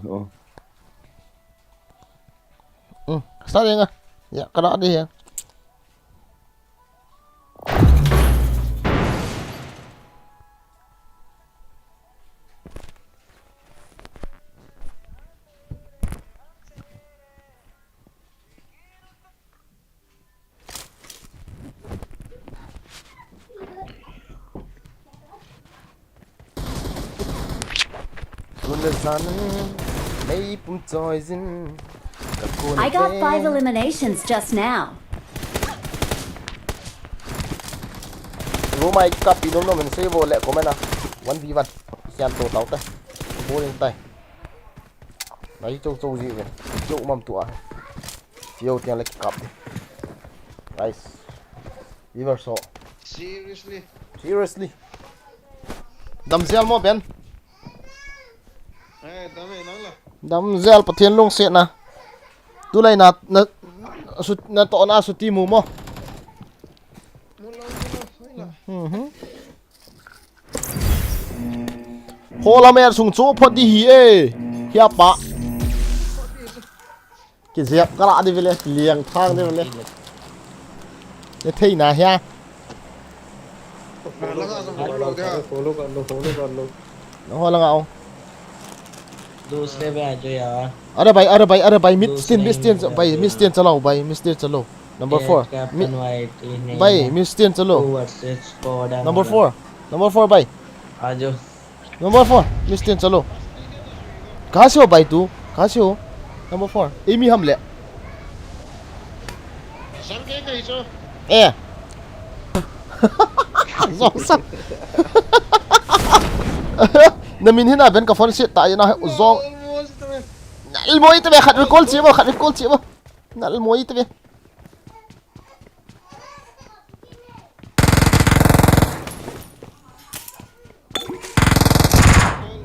sao đi nga dạ cái đó đi ha I got 5 eliminations just now. Vô mày copy đúng rồi mình sẽ vô lẹ của mình nào 1v1 xem tổ tàu tay vô lên tay đấy châu gì vậy châu mầm tụa yêu tiền lấy cặp đi nice reversal seriously đâm gel mo ben đâm gel bắt thiên long set na tu lại na to na su ti mu mo Hola mer sung chu phot di hi e hiya pa ki zep kala di vele liang thang di vele ye thei na hiya follow कर लो nó hola ngao दूसरे पे आ जाओ यार. अरे भाई मिस्टेन चलाओ भाई मिस्टेन चलो number 4 Captain White ini. भाई मिस्टेन चलो Versus squad. number 4 भाई आ जाओ. number 4 मिस्टेन चलो कहाँ से हो भाई तू कहाँ से हो number 4 एमी हम ले ए zong na min hina ben ka phone set ta na zong nal moi te be khat recall chi ba nal moi te be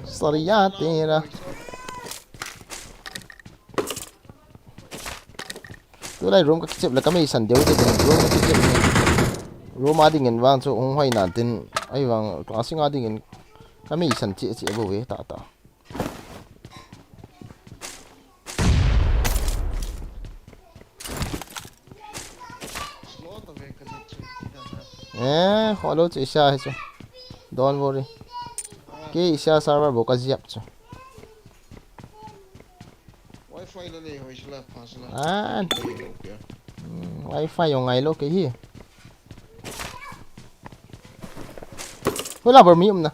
sorry ya tera tu lai room ka chep la ka mai san deu te room ka chep room ading en wang chu ong hoi nan tin ai wang classing ading en ka mai san chi bo we ta follow chi sha he chu don't worry ke isha server bo ka jiap chu Wi-Fi la le hoisla phasla wifi yo ngai lo ke hi hola bor mi na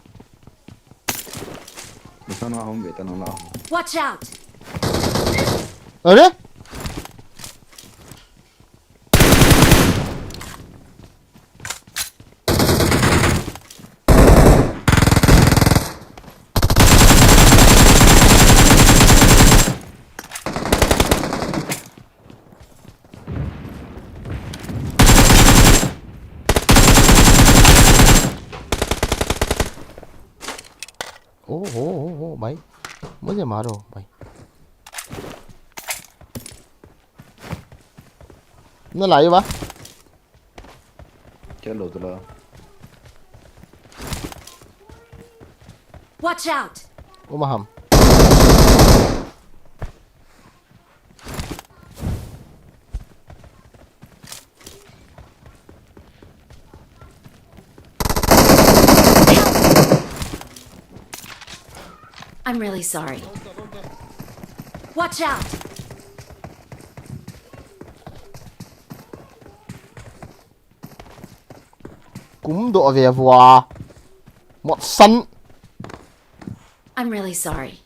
Betan na home betan na. Watch out! अरे Ồ, bay. Mới giờ mà rồi, bay. Nó lại ba. Chết lột rồi. Watch out! Ô mà hầm. I'm really sorry. Watch out! Cũng độ về vua. Một sân. I'm really sorry.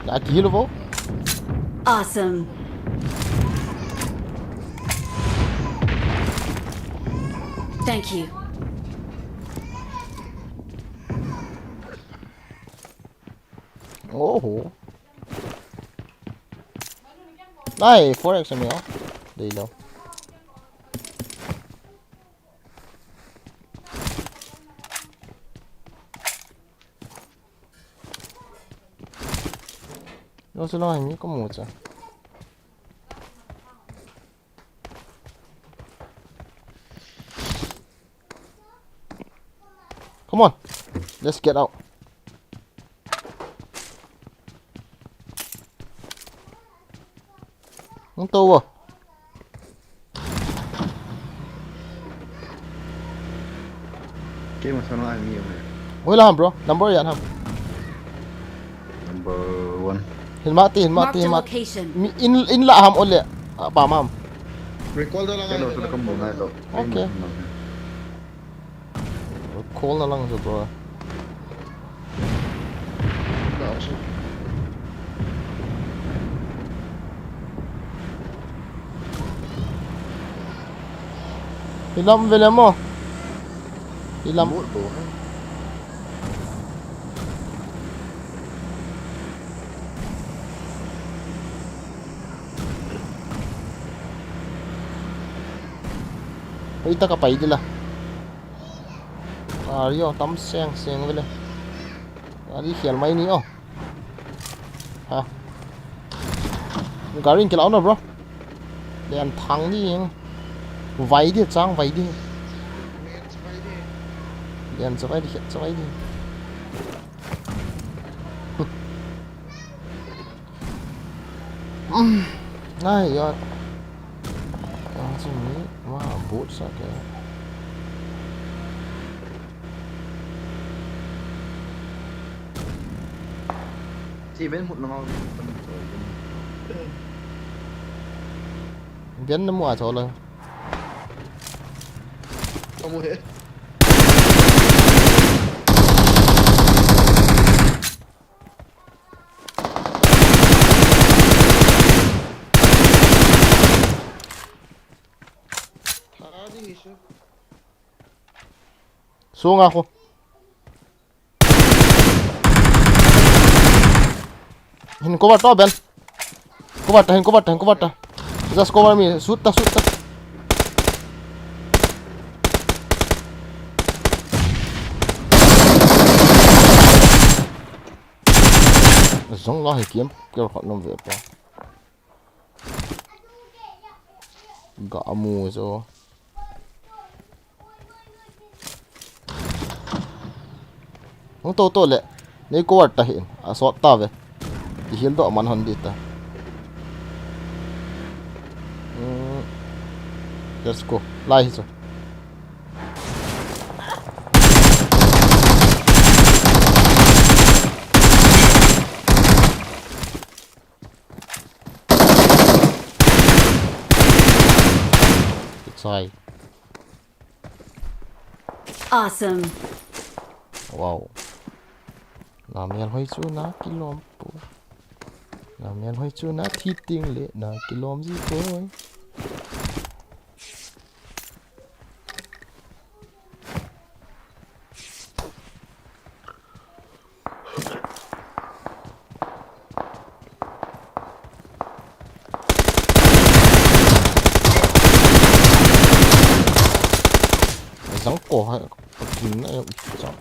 Đã ký rồi vô. Awesome. Thank you. Ồ. Đây, forex này ó. Đi đâu? Nó sẽ lo hình như có một à. Come on, let's get out. Không tu à? Cái mà sao nó ai nhiều này? Ôi làm bro, number yan ham. Number 1. Hin mati. Marked a location. In la ham ole. Apa ham? Recall dah lang. Cái lột nó có một này rồi. Okay. Call na lang sa bro. Hilam vele mo. Hilam. Một bộ. Ita ka pai dila. Ario tam seng vele. Ari khel mai ni oh. Ha. Garin kilau na bro. Đèn thắng đi. Váy đi trang váy đi. Đèn cho váy đi. Này rồi. Gì nhỉ? Wow, bút sao kìa. Chỉ bên một nó Biến nó mua chỗ lên. Kamu hết. Xuống ako. Hin cover to Ben. Cover ta. Just cover me. Shoot ta. Giống lo hay kiếm kêu họ làm việc quá. Gõ mù rồi. Không to lệ. Nếu cover ta hiện. Sort ta về. Thì hiện độ man hon đi ta. Let's go. Lai rồi. Sai. Awesome. Wow. Namian hoy su na kilompo. Namen hoi chu na thi ting le na kilom gì coi. Giống cổ hay kín này giống.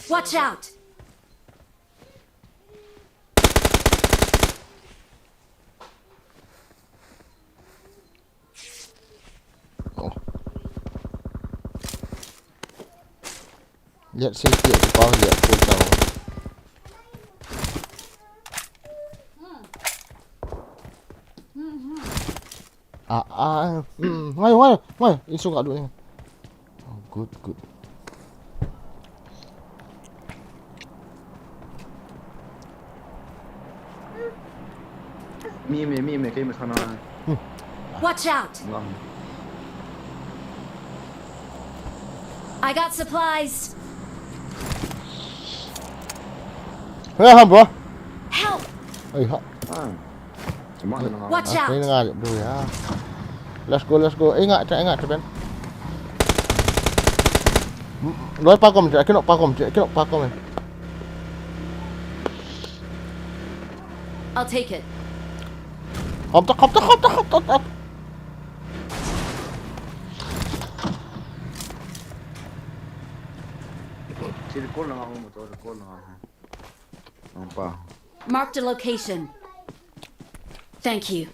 Watch out! Lihat safety at bawah lihat full tower. Ngay, insung kat dulu ni. Oh, good. Mi kayak macam mana? Watch out! Lang. I got supplies. Hả bro? Help! Ha. Cuma ada nang. Watch Ini out! ngajak bro ya. Let's go. Ingat Ben. Lối pa kom, kena pa kom. I'll take it. Hop. Ciri call lang ako mo to, call lang ako. Nampak. Marked a location. Thank you.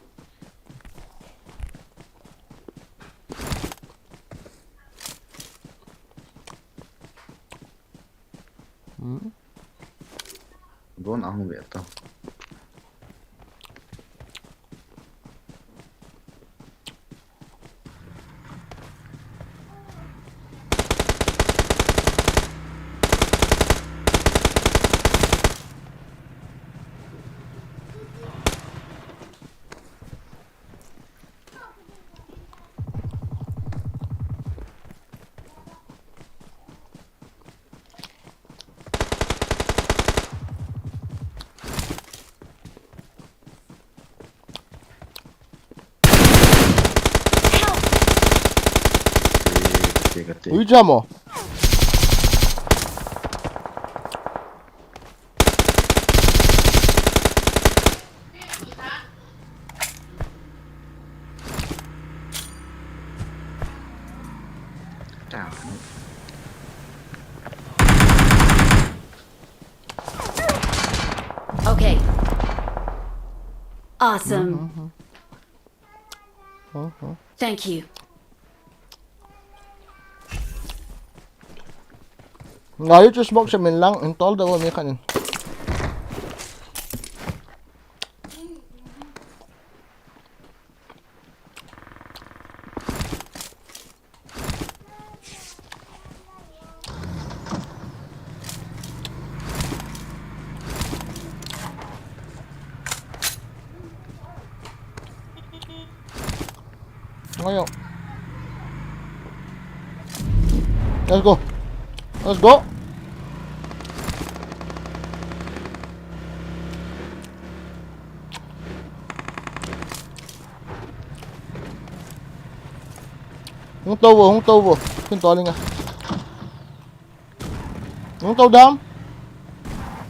Doon ako beto. Kati. Ui jam oh. Okay. Awesome. Thank you. Ngayon just smoke siya min lang. Intol daw may kanin. Ngayon. Let's go. Không tô vô.ขึ้นตัวเลยไงkhông tô đam.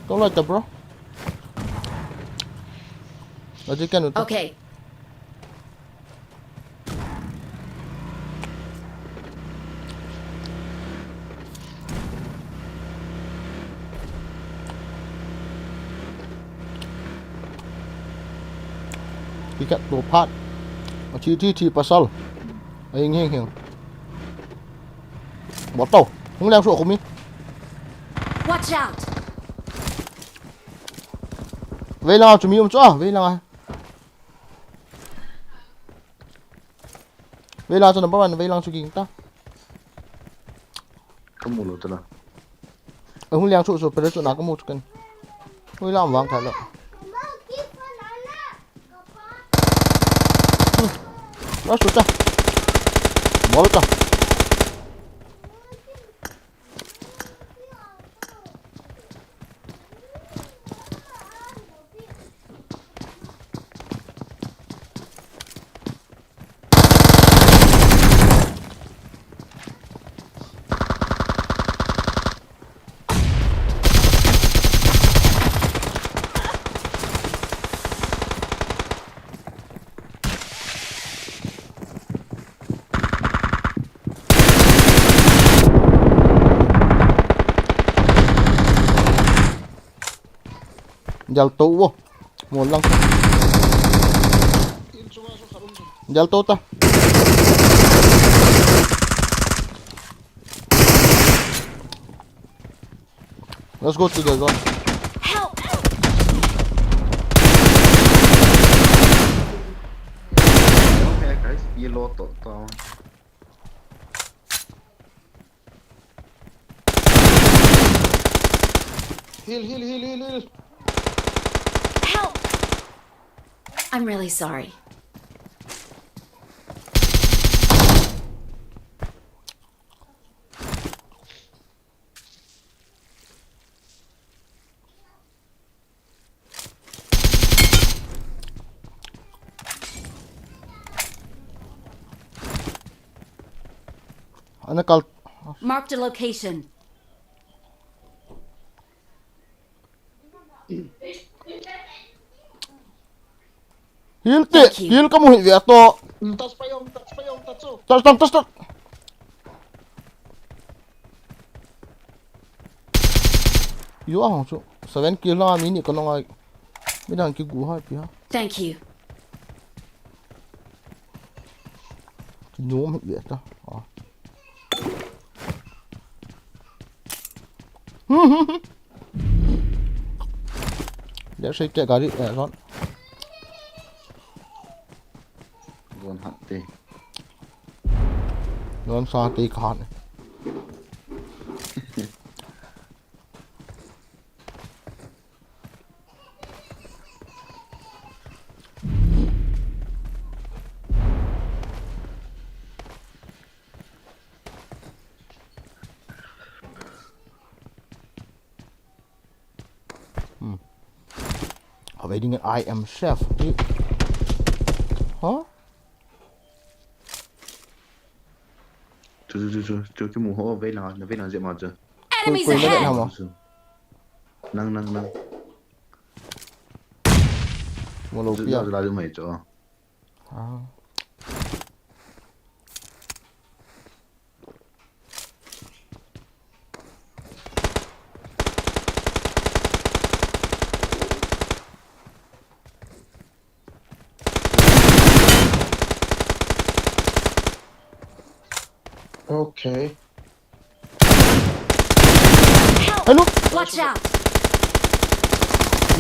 Tô lại tập bro. Ở dưới kênh nữa. Okay. Ikat lopat. Chi pasal. Hiền. Bỏ tàu. Không leo xuống của mình. Watch out. Về nào chuẩn bị một chỗ. Về nào cho nó bắt về nào cho kita. Kamu lo tu lah. Không leo xuống pada chỗ nào có một cần. Ôi làm vàng thật lắm. Đó xuống ta. Bỏ ta. Jalto wo. Mo lang. Jalto ta. Let's go to the zone. Help! Okay, guys. Yellow to. Heal. Help! I'm really sorry. Ano kal? Marked a location. Heal te. Thank you. Heal ka mo hi ato. Touch pa yung, touch oh. Stop. Yo ah so 7 kill lang mini ko nga. Midang ki gu ha pi ha. Thank you. Nom hi ta. Ah. Để xây chạy gari ron. Zone hunt te. Ron sa ti khan. Awaiting an I am chef. Hả? Chú cái mũ hổ với nó dễ mà chưa. Enemies Quên nó vậy ahead! không? Nâng. Một lục Giữ kia. ra mày chỗ. À. Okay. Hello. Watch out!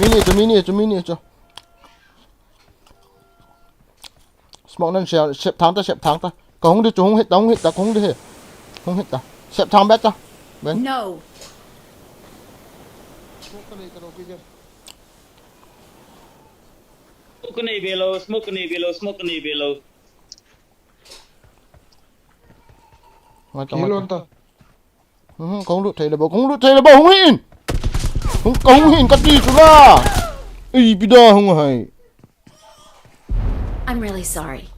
Mini cho. Smoke nên xếp thang ta. Còn không đi chỗ không hết ta. Không hết ta. Xếp thang bét ta. Bên. No! Smoke ka na ikaw, Peter. Smoke ni below. Ngay Heal on ta. Không được thấy là bầu không hin. Không hin cắt đi chú ra. Ý bị đau không hay. I'm really sorry.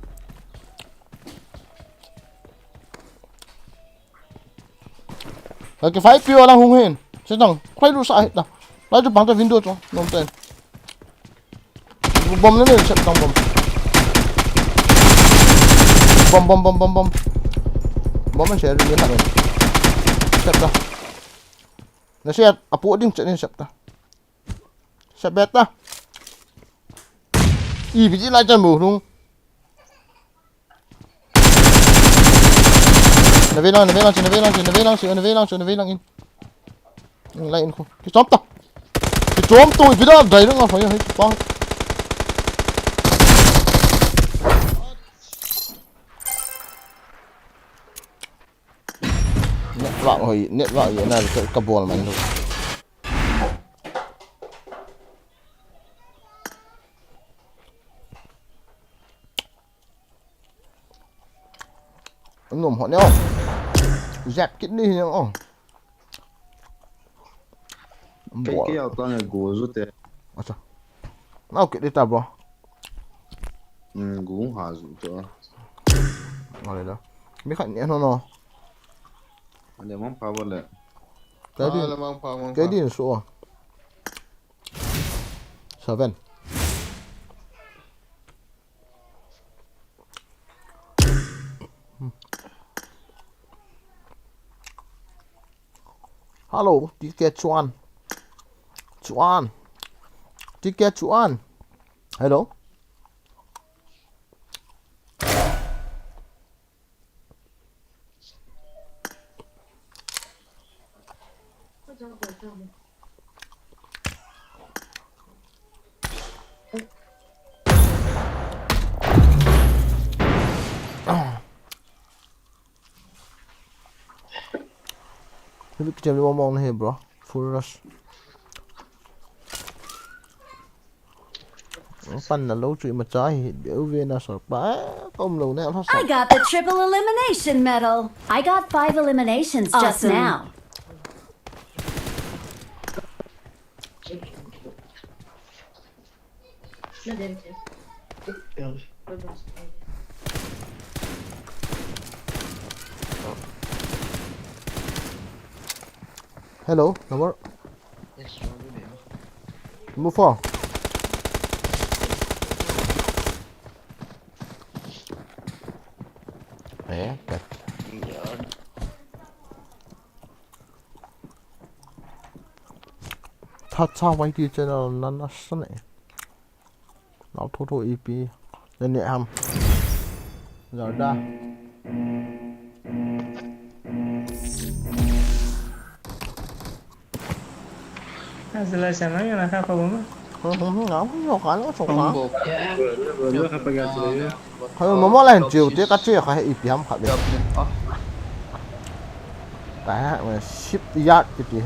Cái phải pure là không hin. Sẽ rằng quay đủ sai hết đâu. Lấy cho bằng cái window cho nôm tên. Bom nó lên sẽ trong bom. Bomมันเสียเรื่องอะไรเสพตาแล้วเสียอาปูดิ้งเจนี่เสพตาเสพเบตตาอีพี่จีไล่จันบูลุงเนเวลังอินไล่อินคูพี่จอมตาพี่ได้ได้เรื่องอะไรให้ป้องnet vọng vậy là cái buồn mà thôi. Ông nằm họ đeo. Dẹp cái đi nhá. Cái áo toàn là gỗ rút thế. Sao? Nào cái đi tập bro. Gỗ hả rút chỗ. Rồi đó. Biết khảnh nhẹ nó. Ada mang power le. Cái đi là số. 7. Hello, you get Chuan. ticket chu an hello Cái chém đi bong này bro full rush pan là lâu chuyện mà trái biểu viên là sợ bá không lâu nè phát I got the triple elimination medal. I got 5 eliminations just now. hello number move on kẹt thật sao vậy thì trên nó sân này nó thôi EP nên nhẹ hầm rồi ra Selesai mana nak apa bang? không có nó không có Boleh apa gaya? thôi mà mỗi lần chiều tiếc cắt chia khai EP hầm khát đấy tại mà ship yard cái gì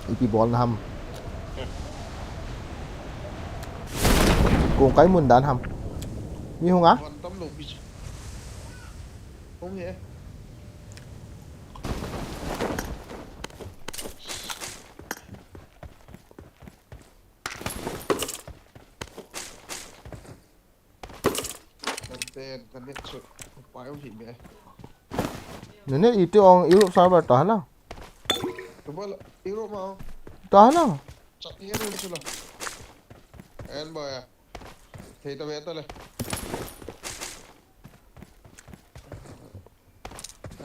EP ball hầm cùng cái môn đạn hầm như không á Còn tấm lục bị không vậy. Cần biết sự quái ông gì vậy? nếu ý tiêu ông yếu sao mà toán nào Đúng rồi, yếu mà. toán nào Chặt đi luôn chứ là. Em bơi à? Thì tao biết tao này.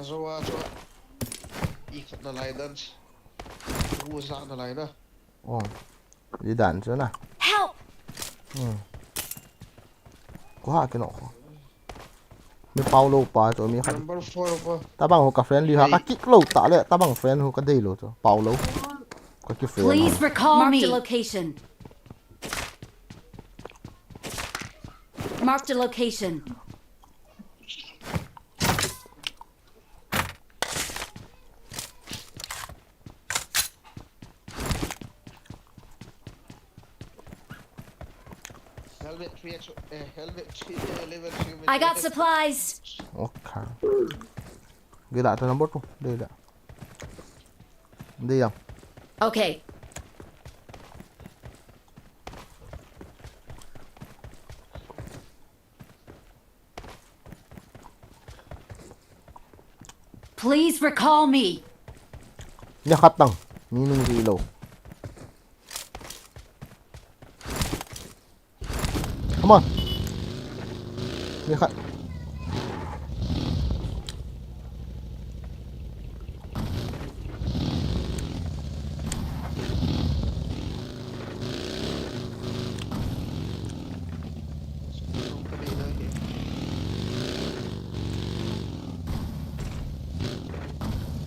Rồi. Ikat na lại đơn. Mua ra na lại đó. ồ đi đạn chứ nào Help! quá cái nọ mi Paulo pa cho mi khăn Number 4 pa. ta bằng một friend đi ha các kích lâu tạ lệ ta bằng friend hồ cái đây luôn cho Paulo có cái friend Please recall me. Marked a location. Marked a location. I got supplies. ok ghi lại cho nó bớt luôn đây đã đi không Okay. Please recall me. nhắc hắt tầng mi nung gì lâu come on nhắc hắt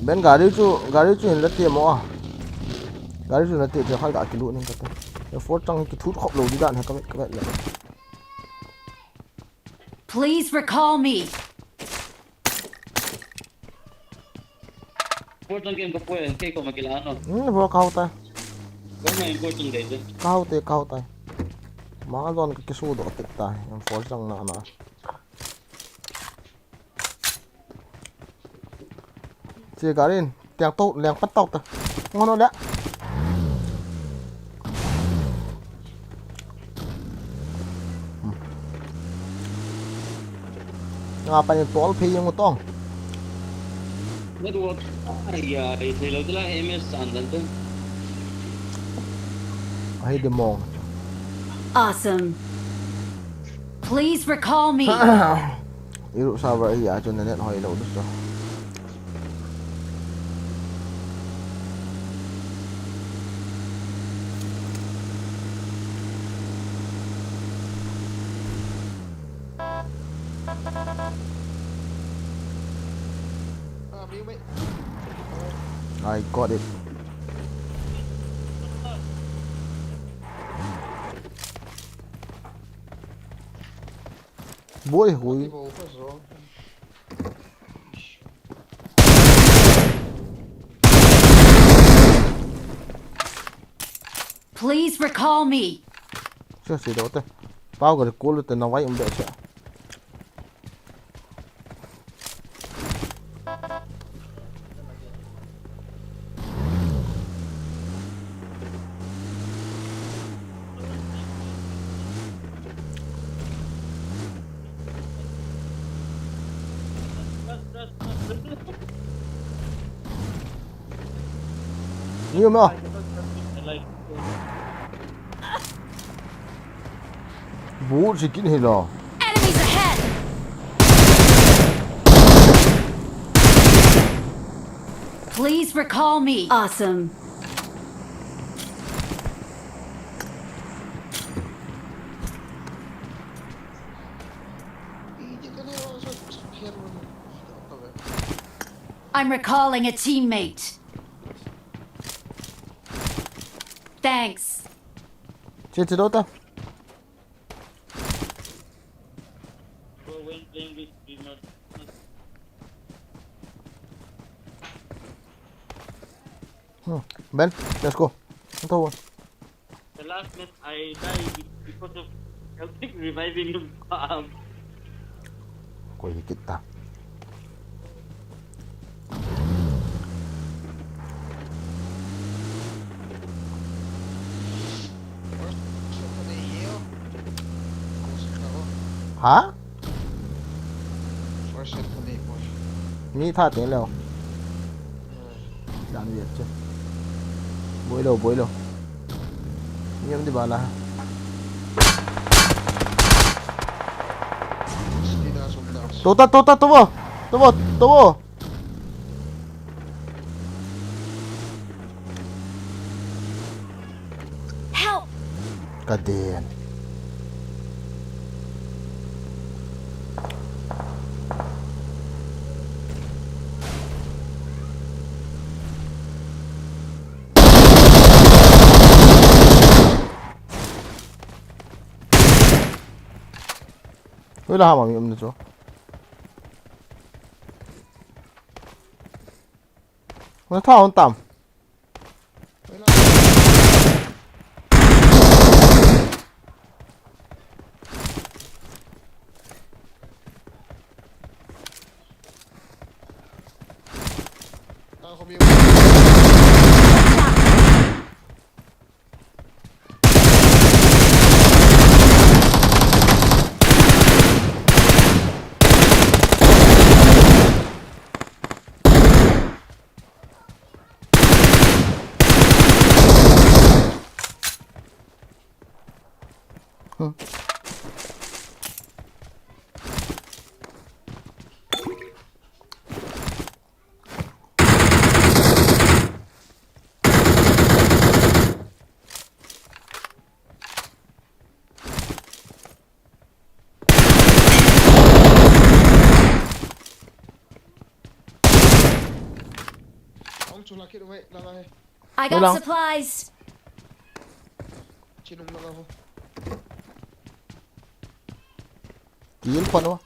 bên gari chu là tiệm mà gari chu là tiệm thì hai đại kỷ lục nên cái này phốt trong cái thút khổng lồ đi đạn hay các bạn là Please recall me. Important game ko po yan. Kaya ko magkilano. vừa cao tay Kung may important game din. cao tay má don cái số độ tịch tay em phốt trong nọ chia cá lên tiếng tốt leng bắt tóc ta ngon luôn đấy apa yang tol pay yang utong Network. Ay, hello tala MS andan to. ai de mong Awesome. Please recall me. iru server iya cho nên hỏi đâu được rồi Miếng mấy. I got it. Bôi hủi. Đi vô phải rồi. Please recall me. Chưa xí đâu thế. Bao cái cố lực nó vay ông đợi sẽ. Nhiều mà. Bố chỉ kín hình lò. Enemies ahead. Please recall me. Awesome. I'm recalling a teammate. Thanks. Chết từ đâu ta? Ben, let's go. Không thua. The last match I died because of Celtic reviving the farm. Quỷ kita. Hả? First set for me, boy. Nghĩ tha tiếng nào? Đàn Việt chứ. Bối đầu. Nghiêm đi bà là. Tố vào. Help. Cả đèn. 왜 나 마음이 없는 줘? 왜 다 온 땀? Không yêu. I got supplies. Tiến phần không?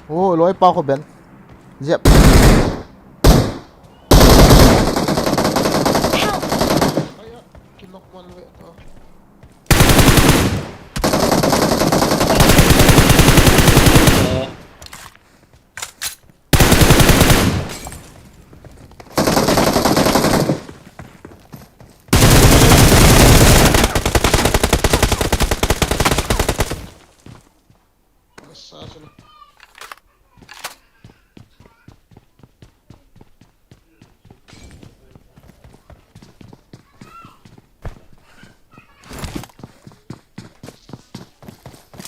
Ôi lối bao của bên dẹp. Sasana.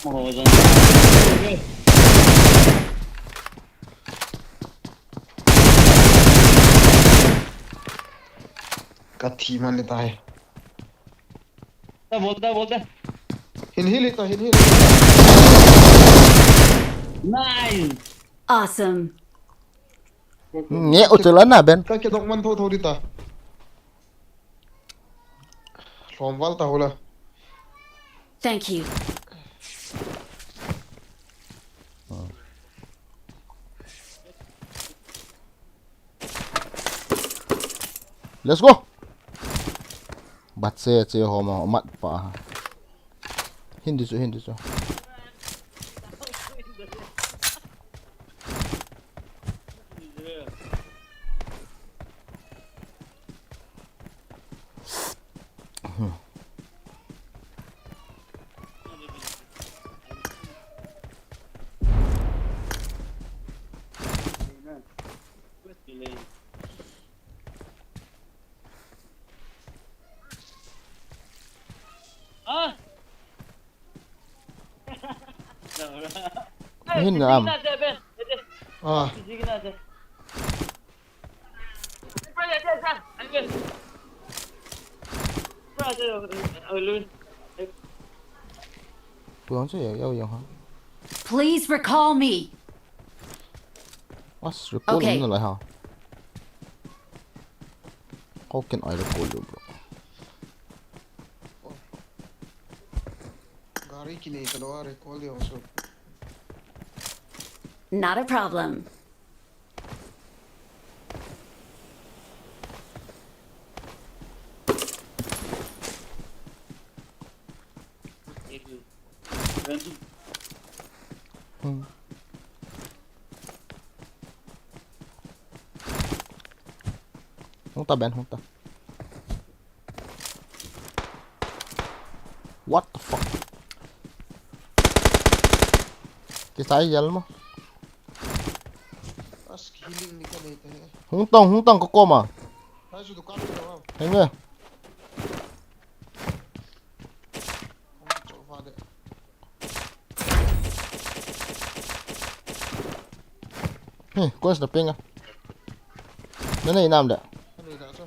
Oh, it's on. Kaki mana tahu. बोलता Hin itu. Nice. Awesome. Nhẹ utulan na Ben. Kaki dok man tahu dita. Romval tahu lah. Thank you. Let's go. Bắt xe chơi hồ mà mặt pa. Hindi so. Ah. Hin na am. Ah. Puang so yaw yang ha. Please recall me. Was recall Okay. na lại ha. How can I recall you, bro? Gari kini keluar recall dia masuk. Not a problem. Không ta Ben, không ta. What the fuck? Cái sai giờ mà. As healing ni kan itu. Hung tong có cô mà. Hai sudah kan dah. Thấy nghe? Coba deh. Quên là ping à. Nó này làm đấy. Ini dah so.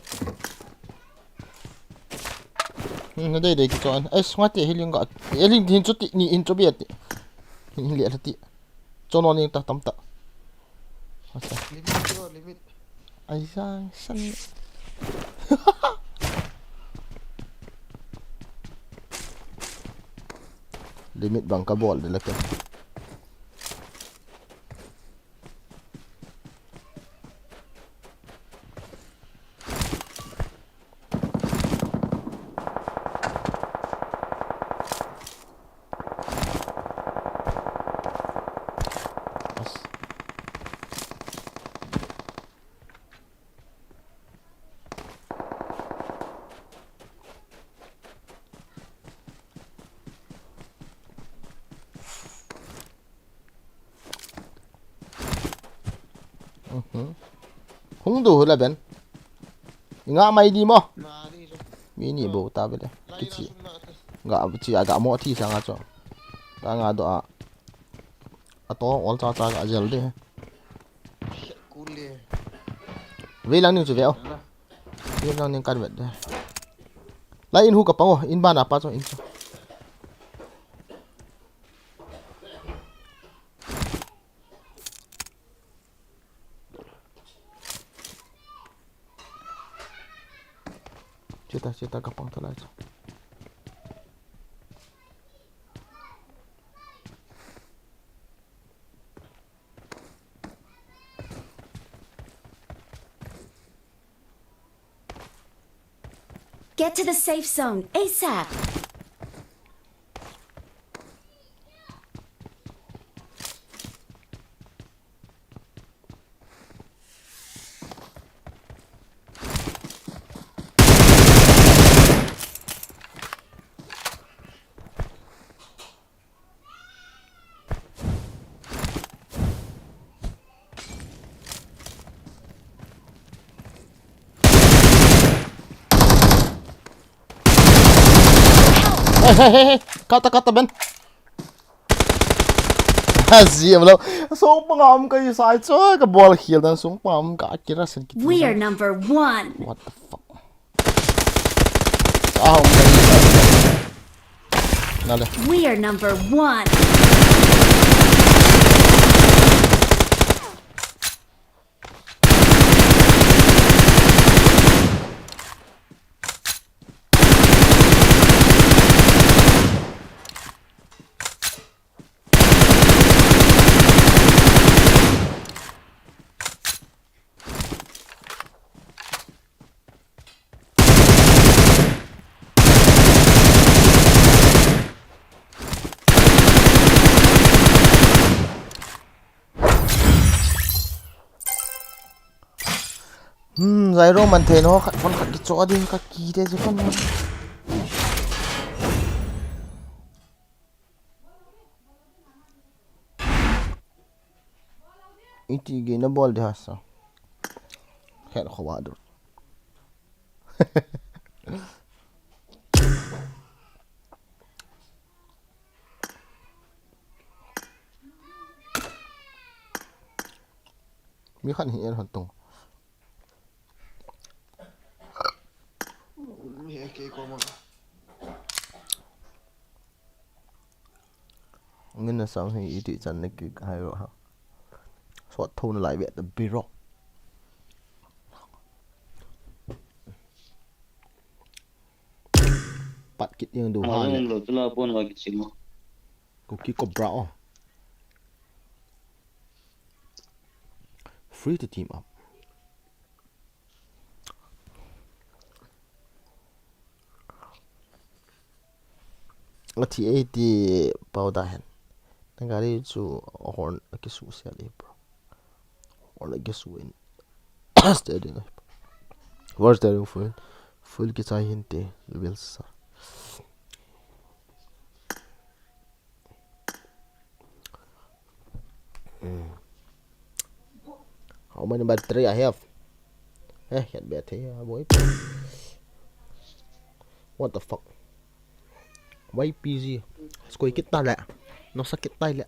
Nó đây cái con. Ấy, smart thì healing gọi. Healing thì chút ni introvert. Ini lihat hati. Cho nó nên ta tắm tạ. Limit. Ai sang sân. Limit bằng cả ball để là cái. Không đủ là Ben. Ngã mày đi mà. Nah, ni so. Mini bau ta bele. Lain Kecil. langsung nak tu. Ngã chỉ agak mau thi sang aja. Ta ngã doa. Atau all cha agak jel deh. Kuliah. Về lang ning chu veo. Về lang ning kan vet deh. Lai in hu ka pango in ban apa cho in cho. Cita kapang tu lah. Get to the safe zone ASAP. hey, kata Ben. Diam lo. So pangam kayo sa ito ka ball heal dan sung pangam ka kira sen kita. We are number 1. What the fuck? Ah, nale. We are number 1. Zairo man the no kon khat ki cho din ka ki de je kon. Iti ge na ball de hasa. Khair khawadur. Mi khan hi er hantung. Mẹ kia con mà. Ngin na sang hi iti chan ne ki hai ro ha. So thon lại vẻ the biro. Pat kit yang du ha le. Lo tula pon wa kitsingo. Ko ki ko bra. Free to team up. Ati ati pauda hen. Nangari chu horn ki su se le bro. Or like guess win. Steady life. What's that full ki chai hinte will sa. How many battery I have? Hiện battery boy. What the fuck? Why PG? Skoy kita lẹ. Nó sakit tay lẹ.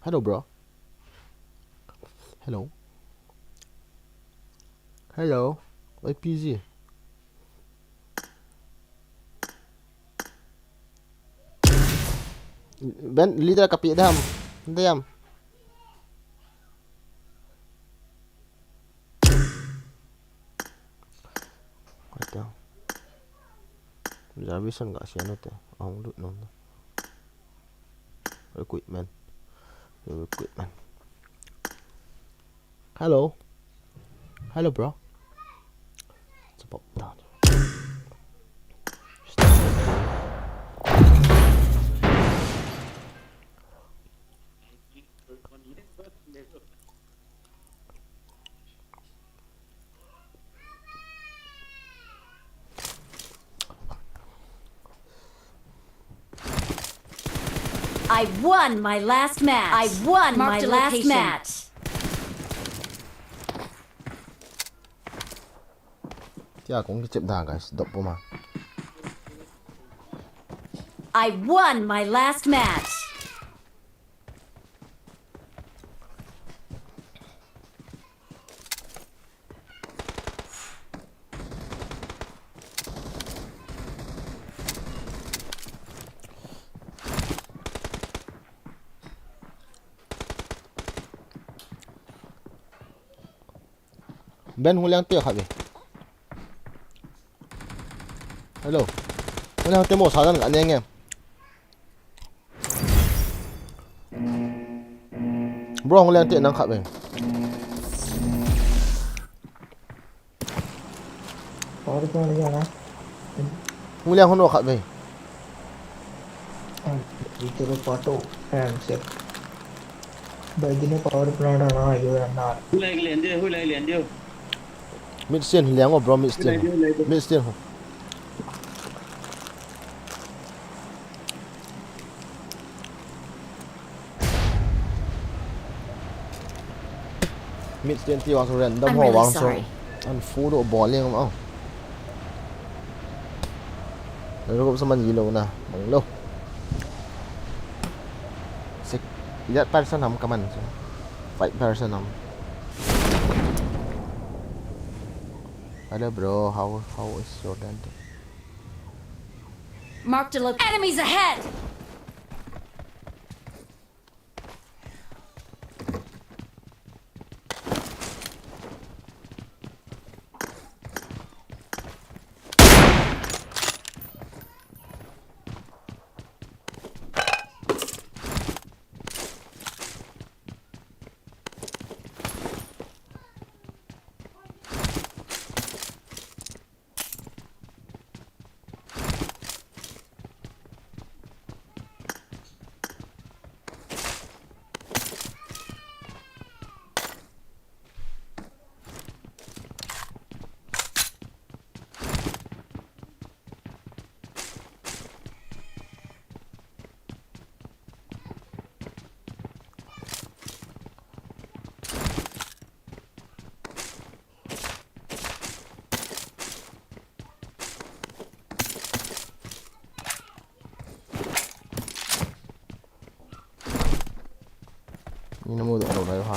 Hello bro. Hello. Hello. Why PG? Ben leader kapi Edam. Edam. Ada. Habisan enggak sih anu teh? Oh, lu no. Equipment. Hello. Hello bro. Cepat down. I won my last match. I won my last match. Tia cũng chậm đà guys, đọc mà. I won my last match. Ben hulang tia khabe. Hello. Hulang tia mo sadan ga neng em. Bro hulang tia nang khabe. Power plant जाना Hulang hono khabe. इधर पाटो fan से बैठने power plant आना है यो ना Hui lai liền điêu. Mid sten hulang oh bro mid sten. Mid sten ho. Mid sten ti wang so random ho I'm really wang so. sorry. Anh phú độ bỏ liền không? Nó cũng sama gì lâu nè, bằng lâu. Lihat person nam kaman. Fight person nam. Hello bro, how is your dad? Marked a location. Enemies ahead! Ini nemu tak đâu đấy hả?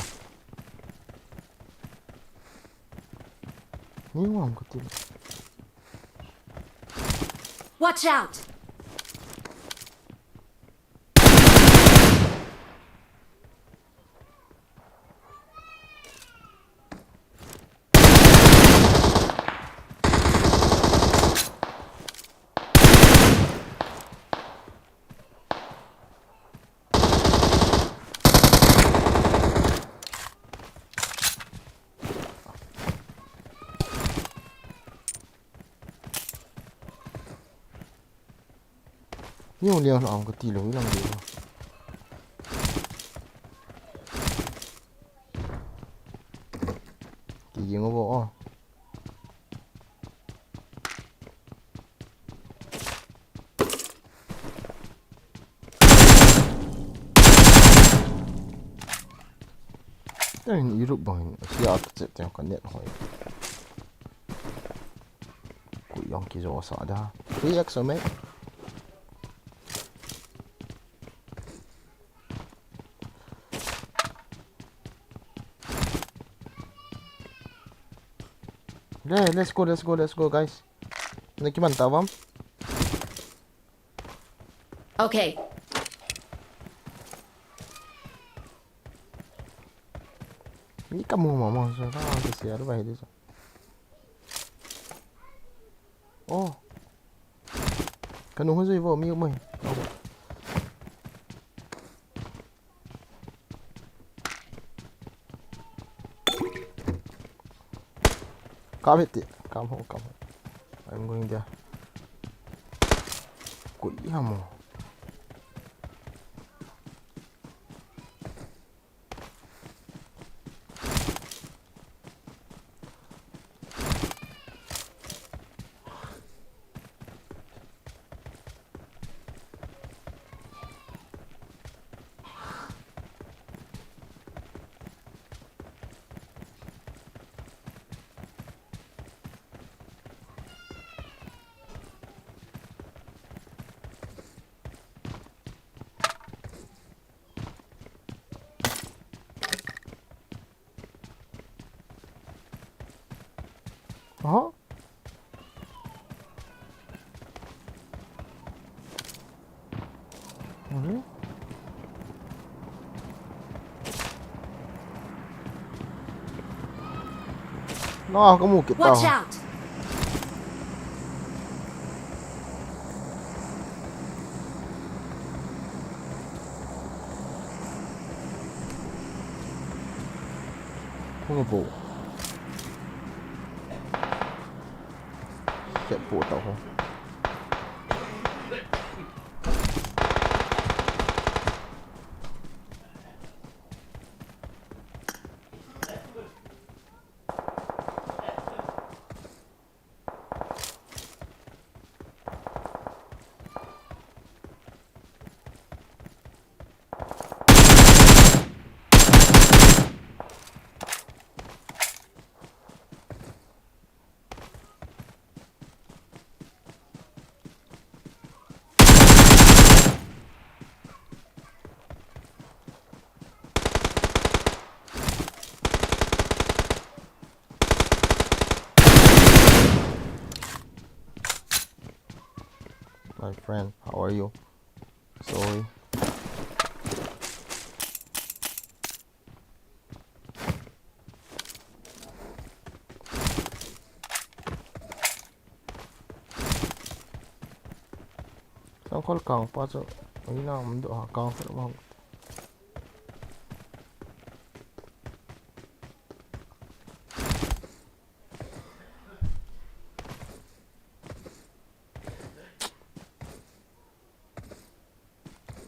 Ini mau kecil. Watch out! Nhiều liều nó có tí lối làm gì mà. Tí gì ngô bộ. Đây là ý rụt bằng xíu tự nhiên có nhận hỏi. Cụi dòng kỳ dỗ sợ ra. 3x rồi mấy. Yeah, let's go, guys. Nakimanta, vamos? Okay. Ini kamu mama, so tak kasi ada bahaya dia. Oh, kanung hơi vô miêu mày. Come hit, come home. I'm going there. Kuliamo. Hả? Nó có một cái tàu. Watch out! Không có bộ. Chạy bộ tàu không? My friend, how are you? Sorry. Sao con càng pa cho ấy nào mình độ hạ càng phải không?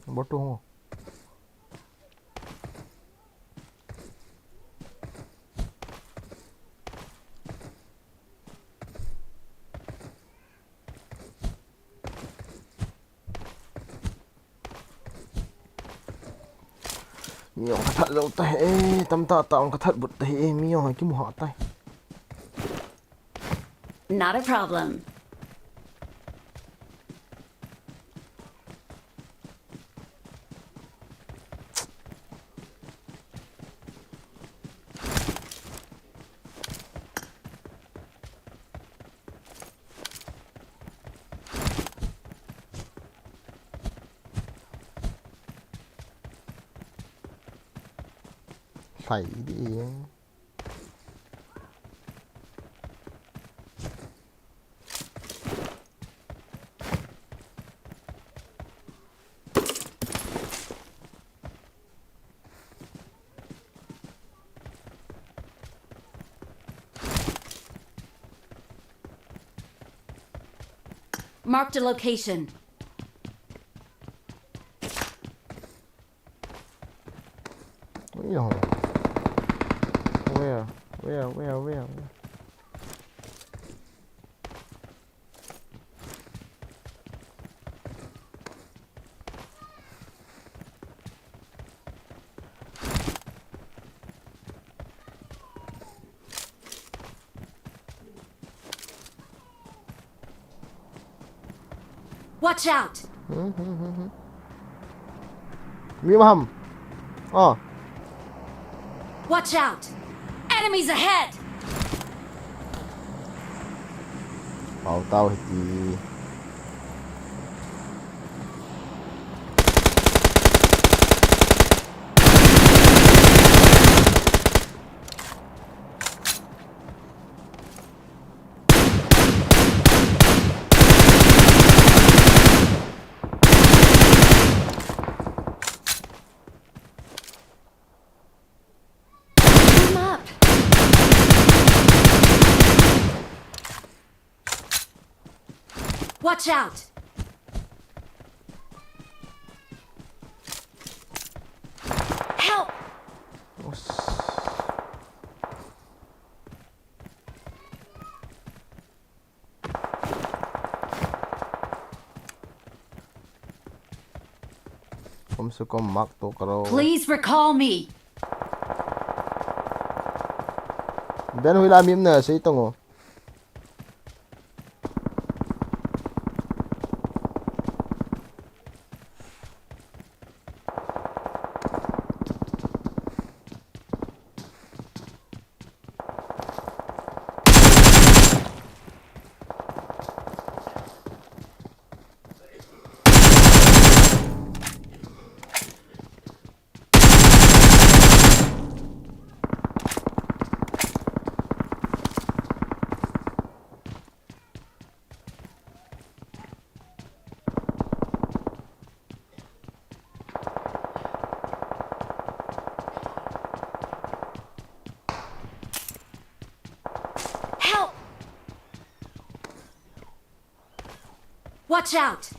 Bớt không? Miêu cái thật lâu tay, tâm ta tạo cái thật bụt tay, miêu hay cái mù họ tay. Not a problem. Thầy đi. Marked a location. Ôi Where? Watch out! Miêu hầm. Watch out! Enemies ahead! Bảo tao thì Team up! Watch out! Help! Kung sa ko mak to karo. Please recall me. Ben hula mim na sa itong oh. Help! Watch out!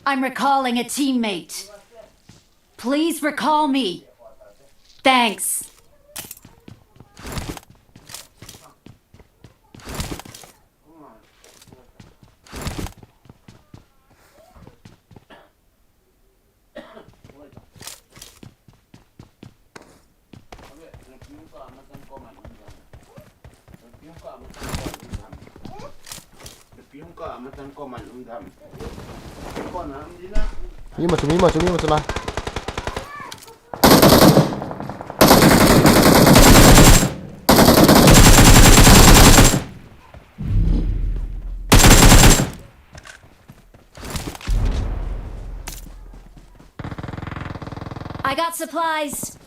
I'm recalling a teammate. Please recall me. Thanks. Cumi lah. I got supplies.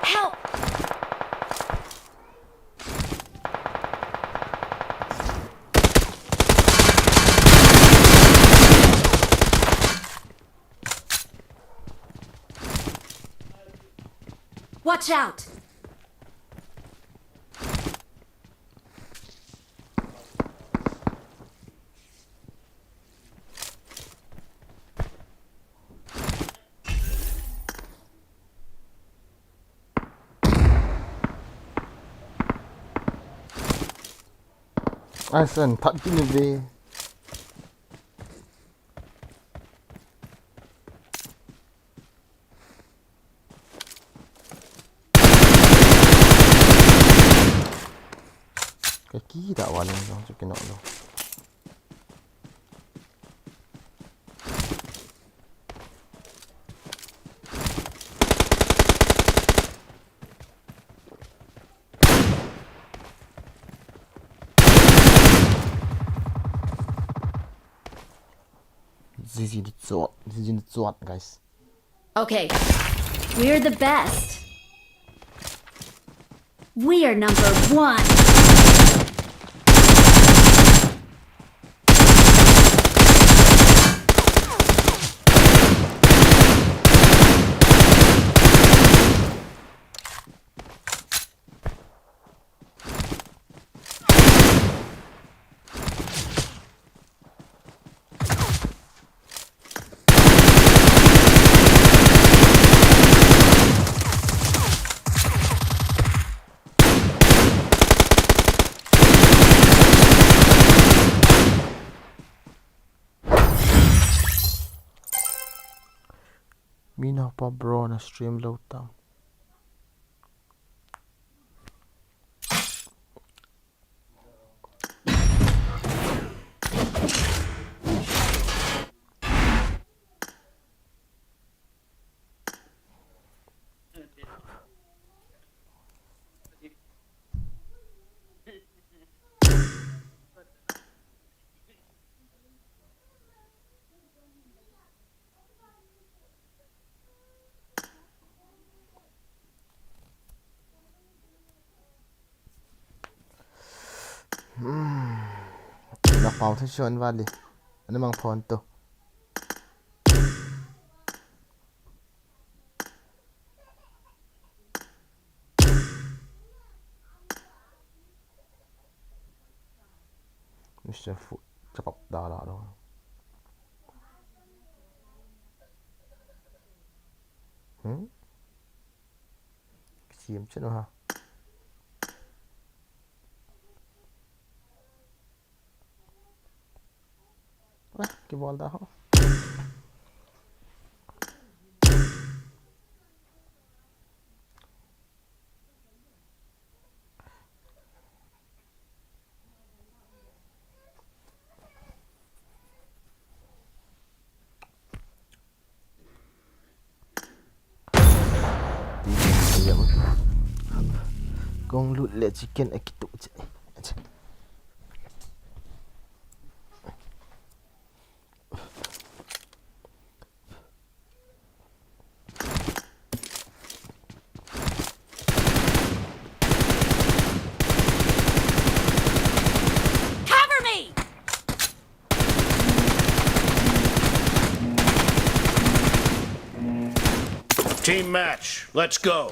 Help! Watch out! Asan, tak gini be. Kaki tak walang dong, so kena lo. Sie sind so, guys. Okay, we're the best. We are number one. Mina pa bro na stream load down. Napau thay shon vali. Ano mang phone to? Mr. Foot cepat dah lah dong. Kesiam macam mana ha? cái ball đó. Con lụt lệ chicken ở cái tụ chạy. Cover me! Team match. Let's go.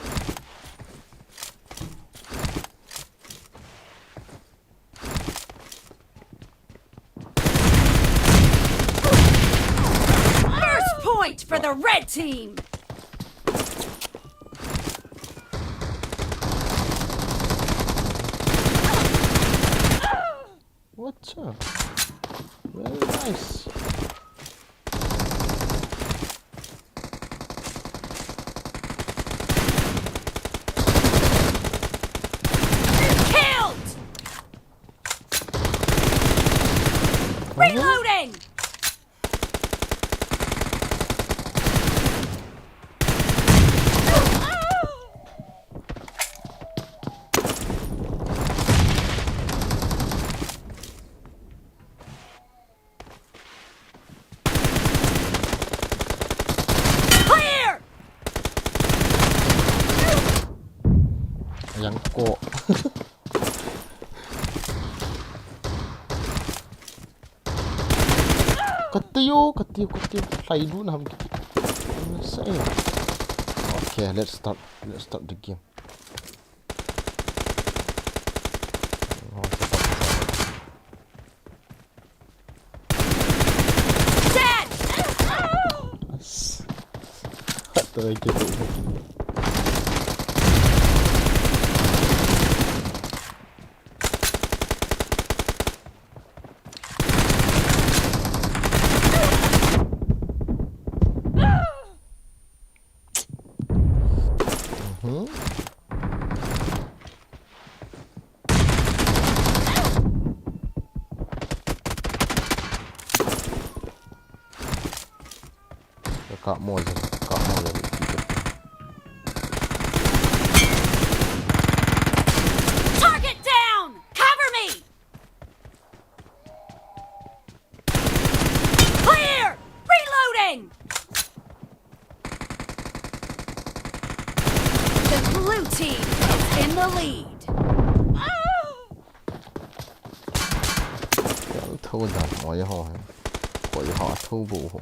First point for the red team! What's up? Very nice. Killed! Reloading! Clear! Yang kok. Ketiyo. Play dulu nah. Saya. Okay, let's start the game. Dead! Tôi kêu tụi. Kak mau je. Target down! Cover me! Clear! Reloading! The blue team is in the lead. Thu dần mọi hồi. Của họ thu vụ.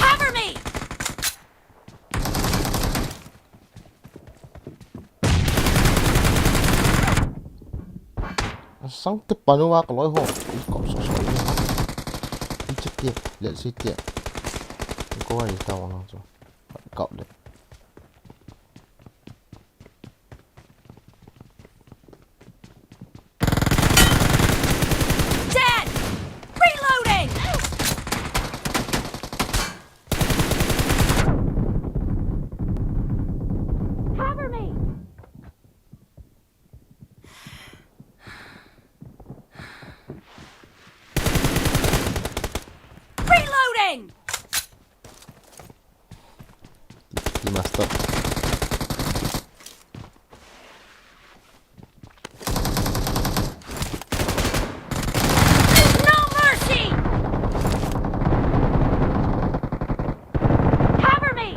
Cover me! Sáng tiếp bao nhiêu cái lối hồ. Cọp sổ sổ. Đi chết tiệt. Liệt suy tiệt. Có ai tao nào rồi. Cọp được. Dead! Reloading! Cover me! Reloading! He messed up. No mercy! Cover me!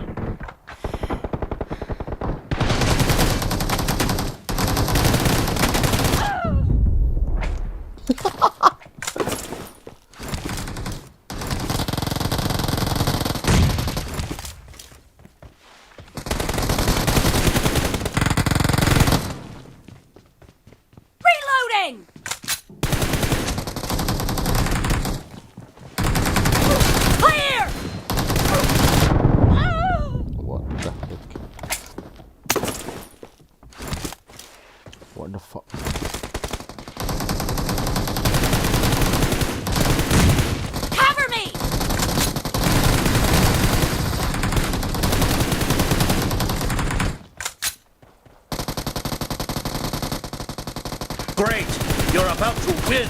Reloading! Clear! What the heck? What the fuck? Great! You're about to win!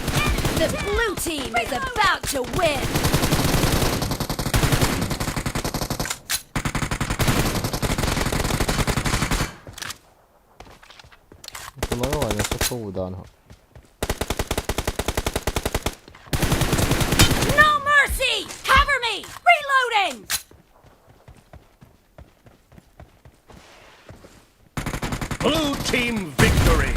The blue team is about to win. No mercy! Cover me! Reloading! Blue team victory!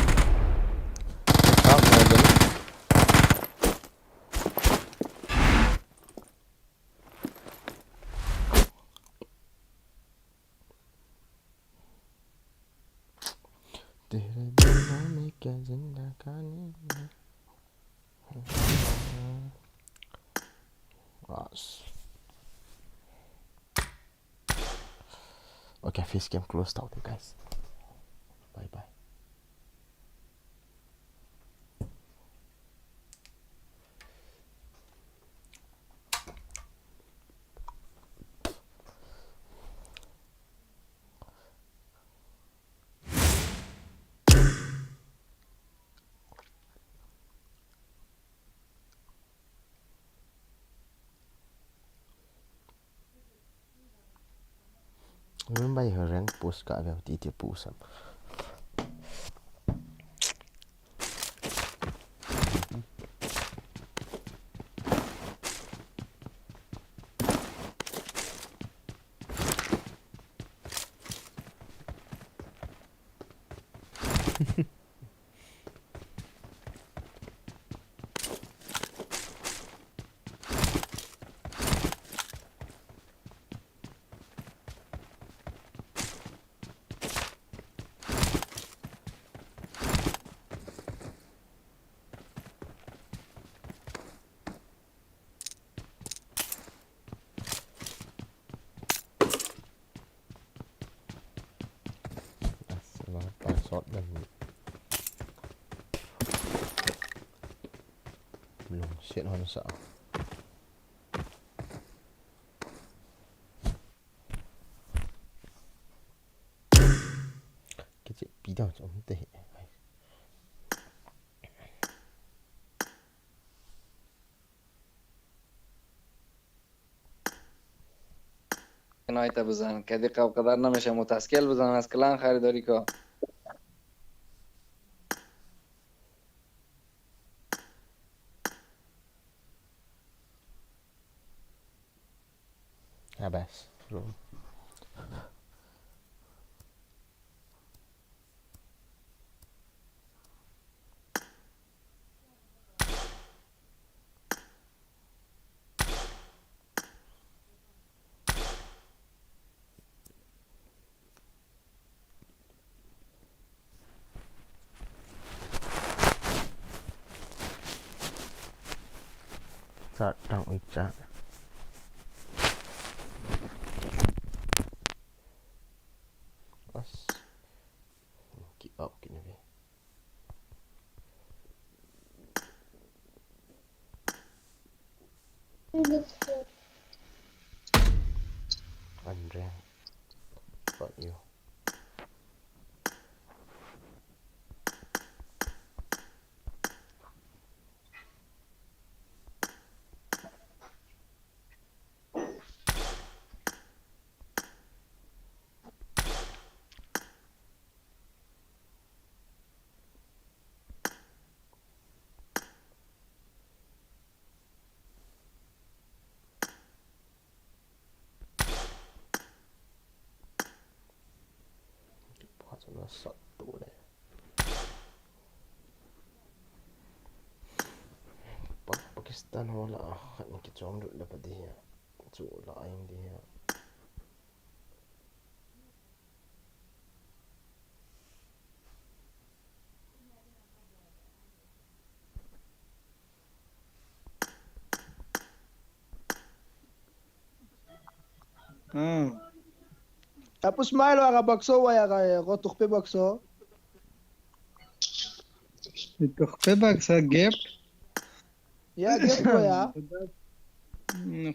Okay, face cam closed out, guys. Bye bye. Remember her rank post ka agak titi pusam. Shot dan belum shit hon sa. Kecik pidang macam teh. نایت بزن که دیگه قدر نمیشه متاسکل بزن از کلان خریداری که Habis. Belum. Start down with chat. Bas. Keep up kena be. Andre. Fuck you. Cuma satu deh. Pakistan wala kan kita cuma dulu dapat dia. Cuma lain dia. Tapos Milo bakso waya kaya ko tukpe bakso. tukpe bakso gift. Ya gift waya.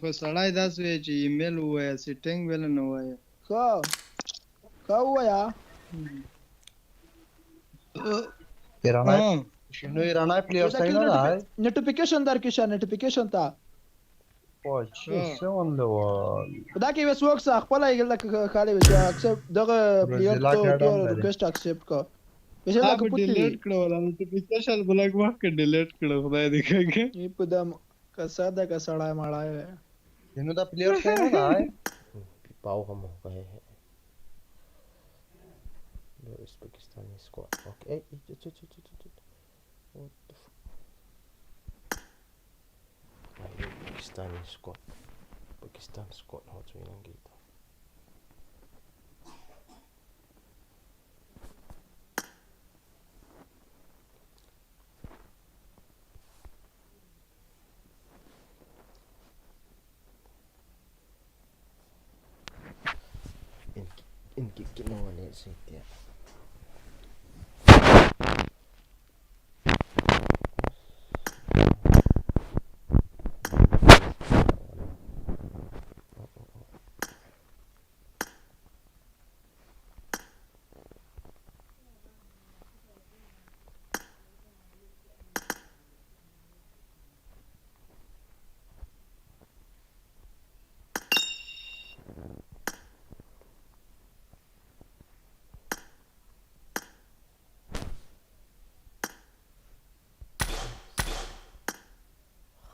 خو سړی داسې وایي چې ایمیل ووایه سیټینګ ویله نه وایه ښه ووایه Kirana شنو ایرانی پلیئر ساینا دای نوتیفیکیشن در کشه نوتیفیکیشن تا پاچه سوان دوال دا کې وس وکس خپل یې لکه خاله وچ اکسپټ دغه پلیئر برازیل ته اکاډم تو لري. ریکوست اکسپټ کو چې ها لکه به پټی ډیلیټ کړو ولا نوټیفیکیشن بلګ وخت ډیلیټ کړو خدای دې کګه یې په دم کسا دا کسړای مړای شنو دا پلیئر ساینا دای Pau हम हो गए हैं The Uzbekistani squad. Okay. What the fuck? Pakistani squad. Pakistan squad har så innan gita. Inki kinole sitten.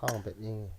Không biết gì.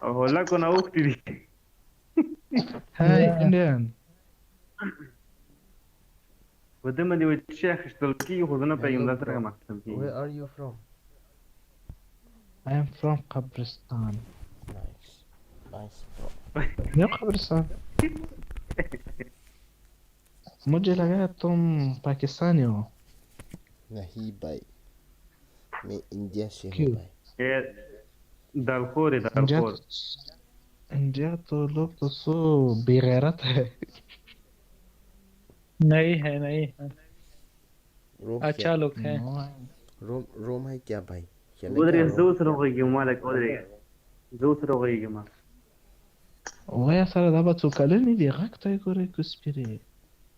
Hola con Austri. Hi, Indian. ودما دي الشيخ اشتركي خذنا بيوم لا ترى ما Where are you from? I am from Kabristan. Nice bro. क्यों कब्रिस्तान? मुझे लगा तुम पाकिस्तानी हो. नहीं भाई. मैं India से हूँ क्यों? भाई. दालखोर है दालखोर. इंडिया तो लोग तो सो बेगैरत है. नहीं है रोम अच्छा क्या? लोग हैं. रोम है क्या भाई? ودري زوس روغي مالك ودري زوس روغي ما ويا سره دا به څو کلنې دي غږ ته یې ګورئ کوسپیرې.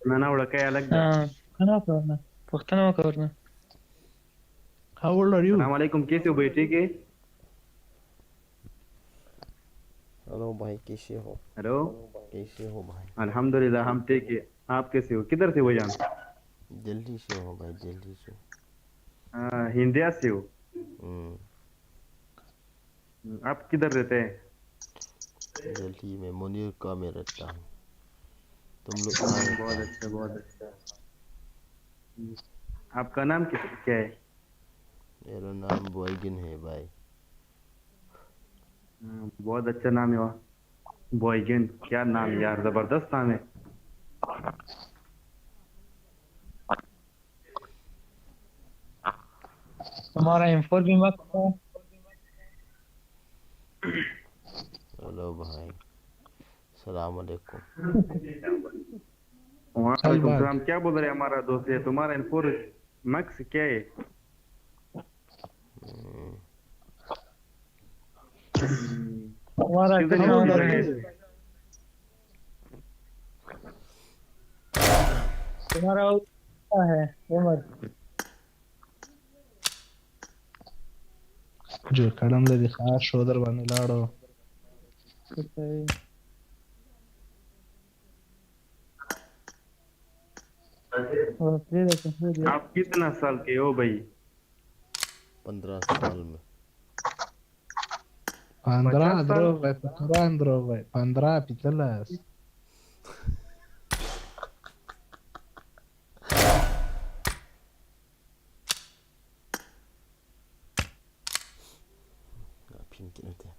انا وړکه الګ खाना खाना पख्तना करना. How old are you? السلام علیکم कैसे हो बेटे के हेलो भाई कैसे हो? हेलो कैसे हो भाई? अल्हम्दुलिल्लाह हम ठीक है. आप कैसे हो? किधर से हो जान? दिल्ली से हो भाई, दिल्ली से. हिंदिया से हो. हम्म. आप किधर रहते हैं? दिल्ली में मुनीर का में रहता हूँ. तुम लोग बहुत अच्छा बहुत अच्छा. आपका नाम क्या है? मेरा नाम बॉयगिन है भाई. बहुत अच्छा नाम है. बॉयगिन क्या नाम यार, जबरदस्त नाम है. हमारा M4 भी मत हो. हेलो भाई. सलाम अलैकुम. वालेकुम सलाम. क्या बोल रहे हैं? हमारा दोस्त है तुम्हारा M4 मैक्स क्या है? हमारा तुम्हारा क्या है उमर? जो कड़म ले दिखा शोदर बने लाड़ो. आप कितना साल के हो भाई? 15 साल में. 15 drog भाई 15 15. Mungkin nanti.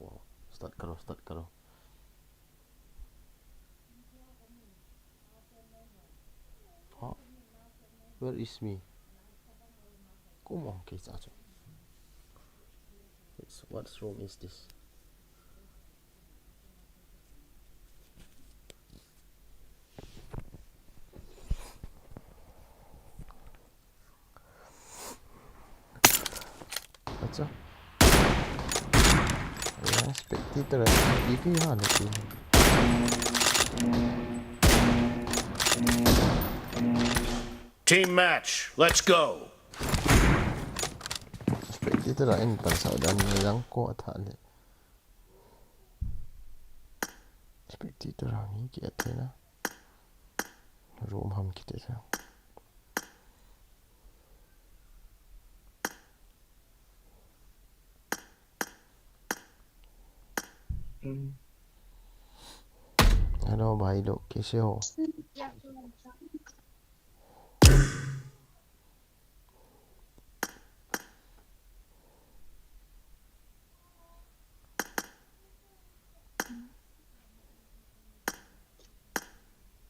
Wow, start karo. Huh? Where is me? Come on, kids, acho. What room is this? Acho. Ya, spectator TV ada sih. Team match, let's go. Spectator lain pada saudara yang ko athale. Spectator ni kita na. Room ham kita sa. Hello भाई लोग कैसे हो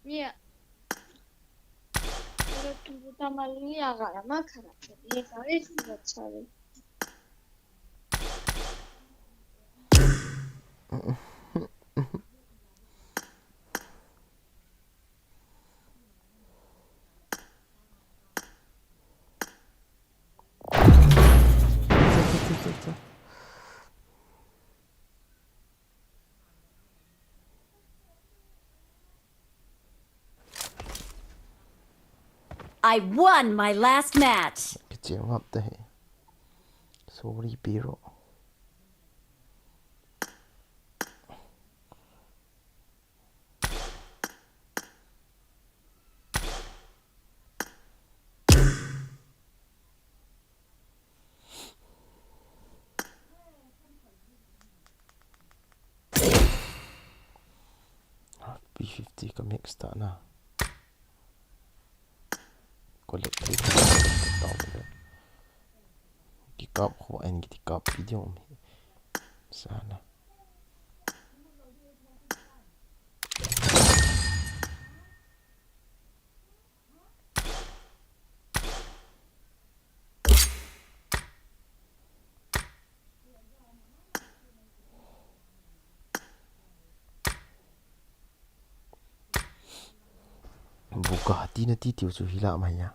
Mia, pero tu puta madre mía, agarra más cara. Y esa vez no sabe. I won my last match. kecil ngap teh sorry biro P50 kami start na kolektif tahu dah kikap ho en kikap video sana buka hati nanti tiu su hilak maya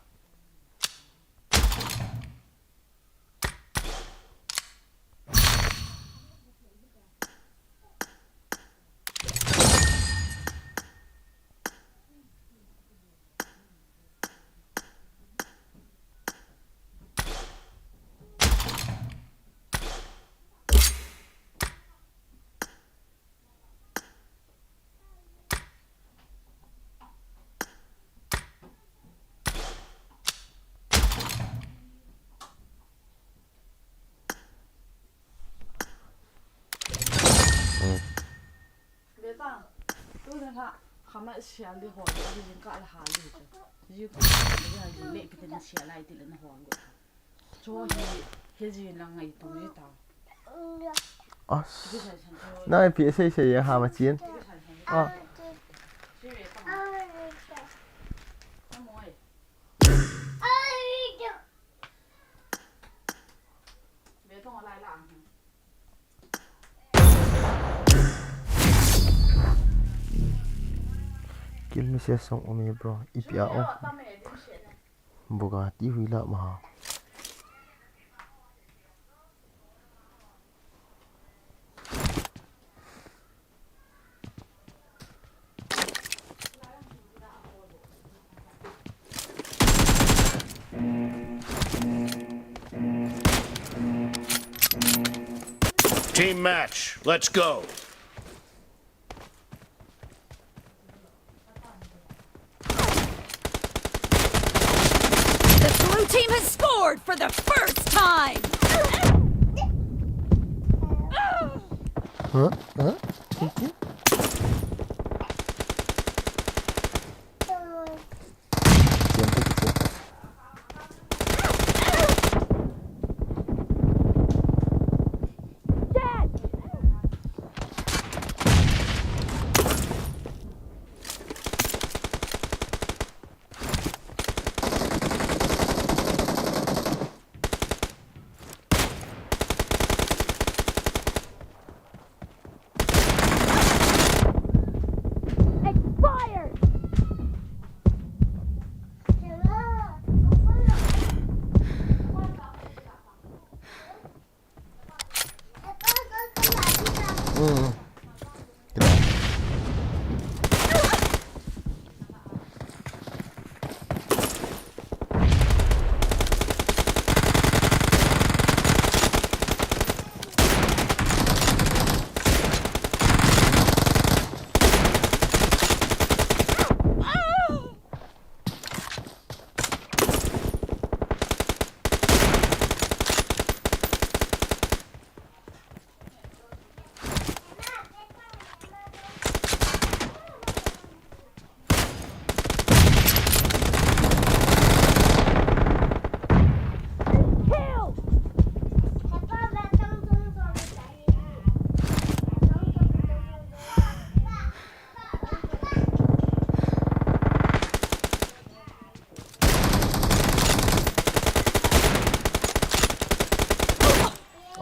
nai phía xây xây hà mà chiến kill mi se song ome bro ipia o buka ti huila ma Team match, let's go. The blue team has scored for the first time. Huh?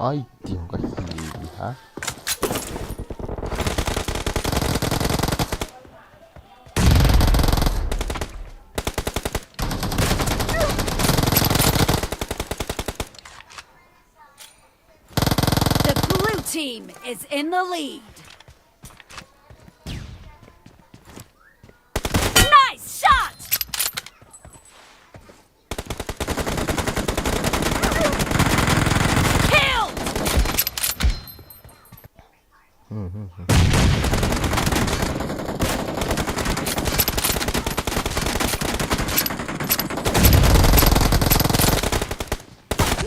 ai tiếng cái gì hả The blue team is in the lead. Nice shot! Kill!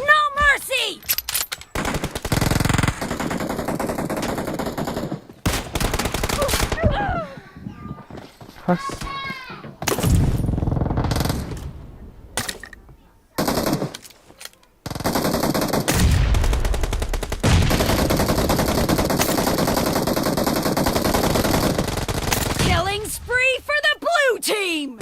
No mercy! Hush. Killing spree for the blue team!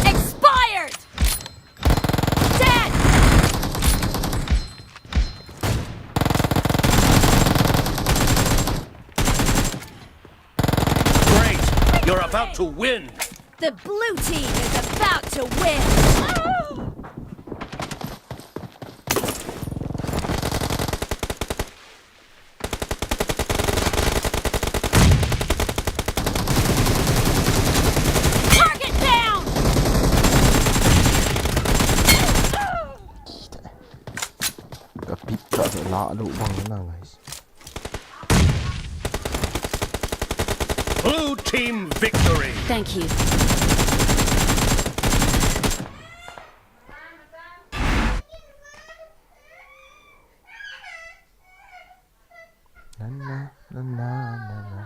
Expired! Dead! Great! You're about to win! The blue team is about to win! Target down! Cái pít cho nó lạ đủ bằng cái nào guys. Blue team victory! Thank you. Na na na na na na.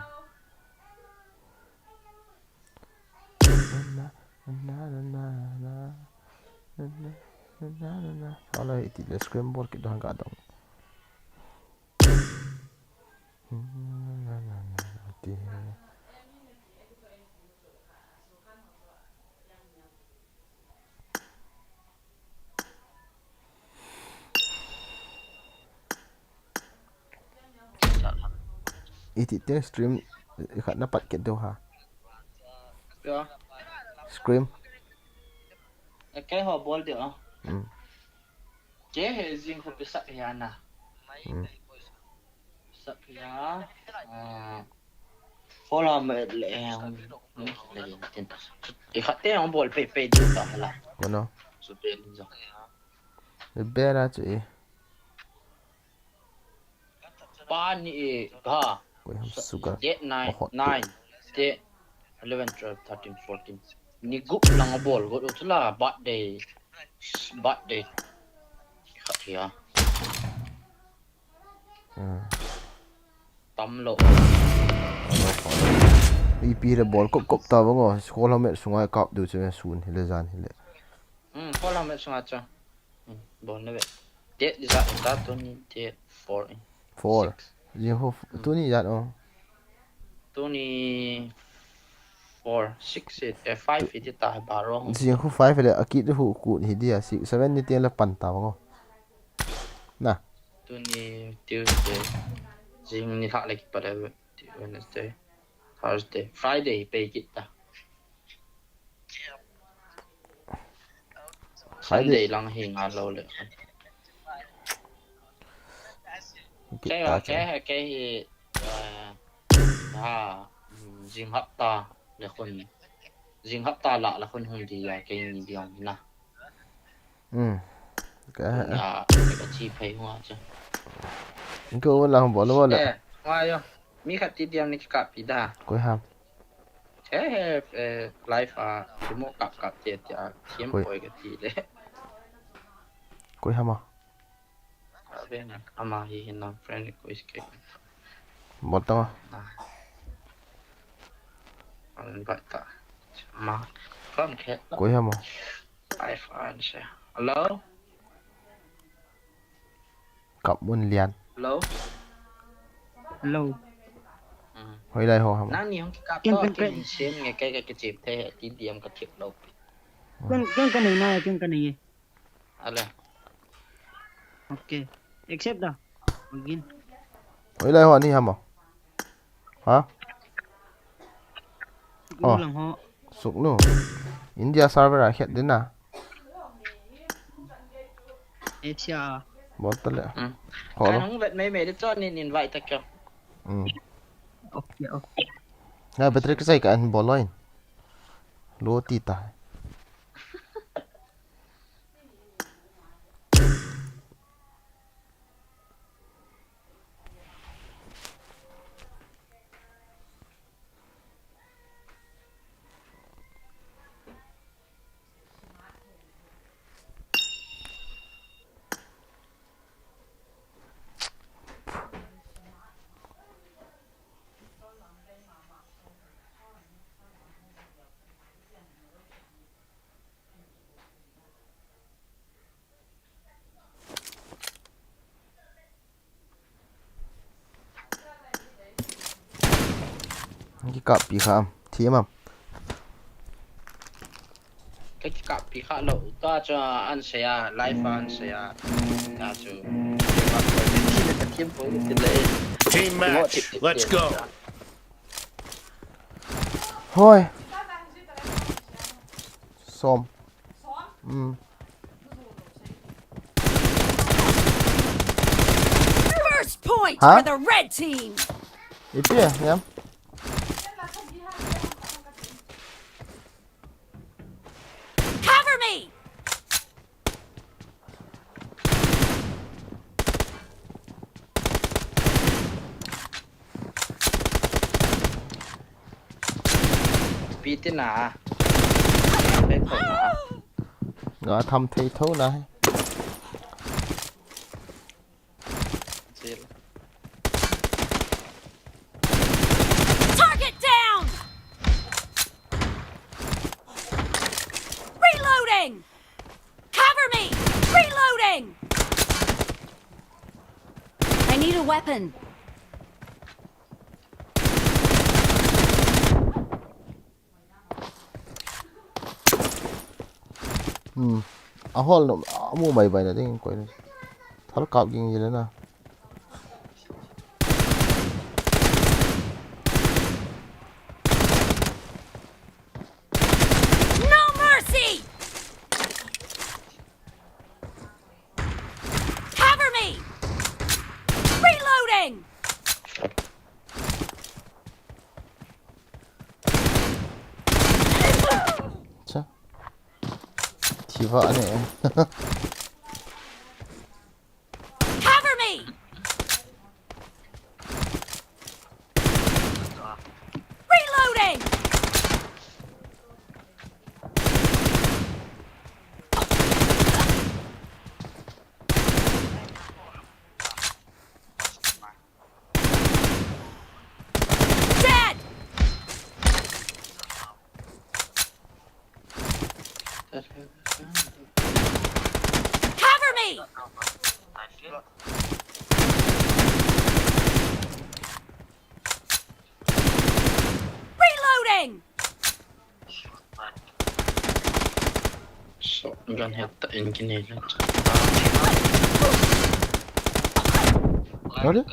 Na na na na na. Na na na na na. Kalau itu le scramble kita hang kadang. Na na na na. Itu stream ikat dapat kita ha. Dạ. Scream. Cái họ bol được không? Chế hệ riêng không biết sắc nhà nè. Sắc nhà. Họ làm lệ tiền. Cái khách tiền ông bol pe đi đó là. Mana? Super rồi. Lebih lah cuy. Pan ni ha. Suka. Date 9, 9, date 11, 12, 13, 14. Ni group lang bol. Group tu lah birthday. Khách ya. Tâm lộ. Ipi le bol kop ta bango. Sekolah met sungai kap tu cuy sun hile zan hile. Sekolah met sungai tu. Bol ni. Date di saat tu ni date 4. 4. Jihuf tu ni zat oh. Tu ni 4, 6, 5 itu tak baru. Jihuf 5 le akid tu ku ni dia 6, 7 ni tiang le pantau bango. Nah. Tu ni Tuesday. Jing ni tak lagi pada Wednesday, Thursday, Friday pay kita. Sunday lang hinga lo le. Cái Jing hấp ta làคนJing hấp ta làคนhungดีcái ni biang na. Cái chi pay hoa chứ. Engkau lah boleh boleh. Wah yo, mi kat tidiam ni kap pida. Kau ham. Live semua kap tiap tiap koi ke ti le. Kau ham ah. Ben ama hi hinam friend ko iske. Botang ah. An bata. Ma Không khét. Cuối hả mà? iPhone sẽ. Hello. Cặp buôn liền. Hello. Hello. Hồi đây hồ hả mà? Nang ni hong kap Ken to ken ken ken sim nge cái chip thế tin diam cái chip đâu. ken này na ken này. Ala. Okay. Accept dah. Begin. Hồi đây hồ ni hả mà? Hả? Gue lang ho. Suk nu. India server à hiện đến nào? Asia. Bottle lẹ. Khó Cái lắm. nóng vậy mấy mấy đứa cho nên invite ta kêu. Okay okay. Nga betre ka sai ka an boloin. Lo tita. Cái cặp bị khám thiếm à? Cái cặp bị khá lâu ta cho anh sẽ live anh sẽ ta cho Team match. Let's go. Thôi. Xôm. First point Hả? for the red team. Ít kia em. Cover me. bị thế nào? Cái khẩu nào? Ngõ thăm thấy thấu này. Target down. Reloading. Cover me. Reloading. I need a weapon. Hol no mua mày vậy là tiếng quậy. Tháo cọc gì vậy nè. No mercy. Cover me. Reloading. Chà. Chỉ vợ này. Cover me. Reloading. Dead. Cover me. Reloading. Så kan hitta en gnilla. Đó đấy.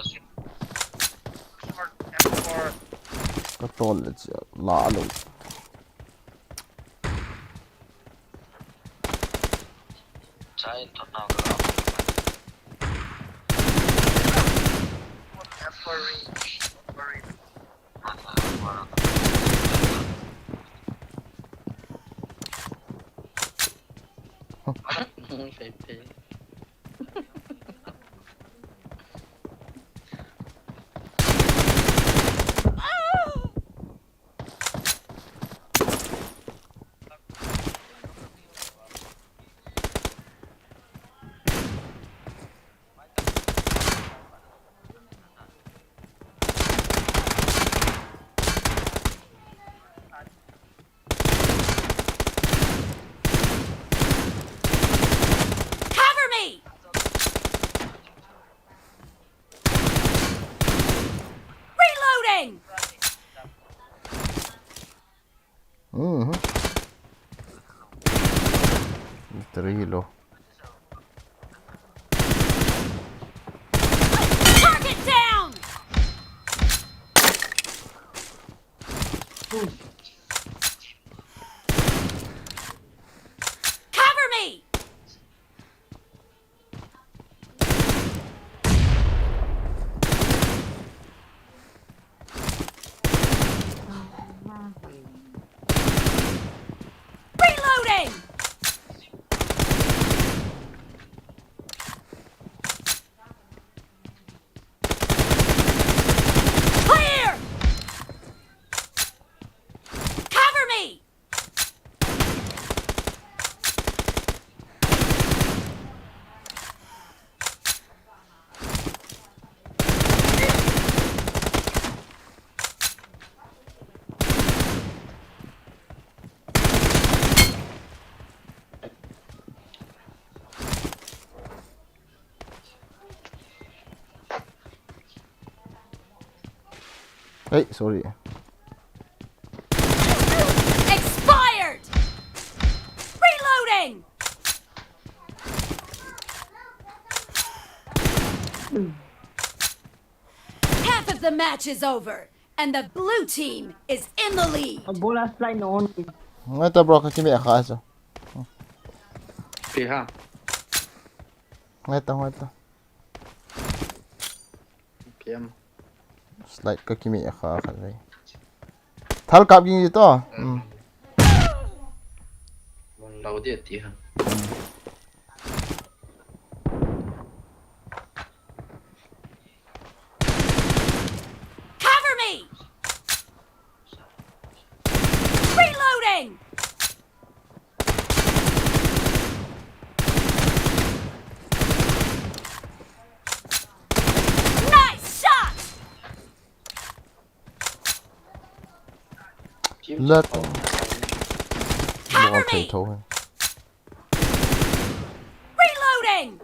Có tôn là chỉ lạ luôn. Trái thật nào phải phê. Reloading! Trilo. Target down! Cover me! Reloading! Clear! Cover me! Hey, sorry. Expired! Reloading! Half of the match is over, and the blue team is in the lead. Bola slide on. Ngata bro ka kimi akasa. Piha. Ngata. PM. Slide ka kimi akasa dai. Thal kap ging to. Bon lau dia ti ha. Cover me! Reloading! Nice shot! Let. Cover me! Thôi. Reloading!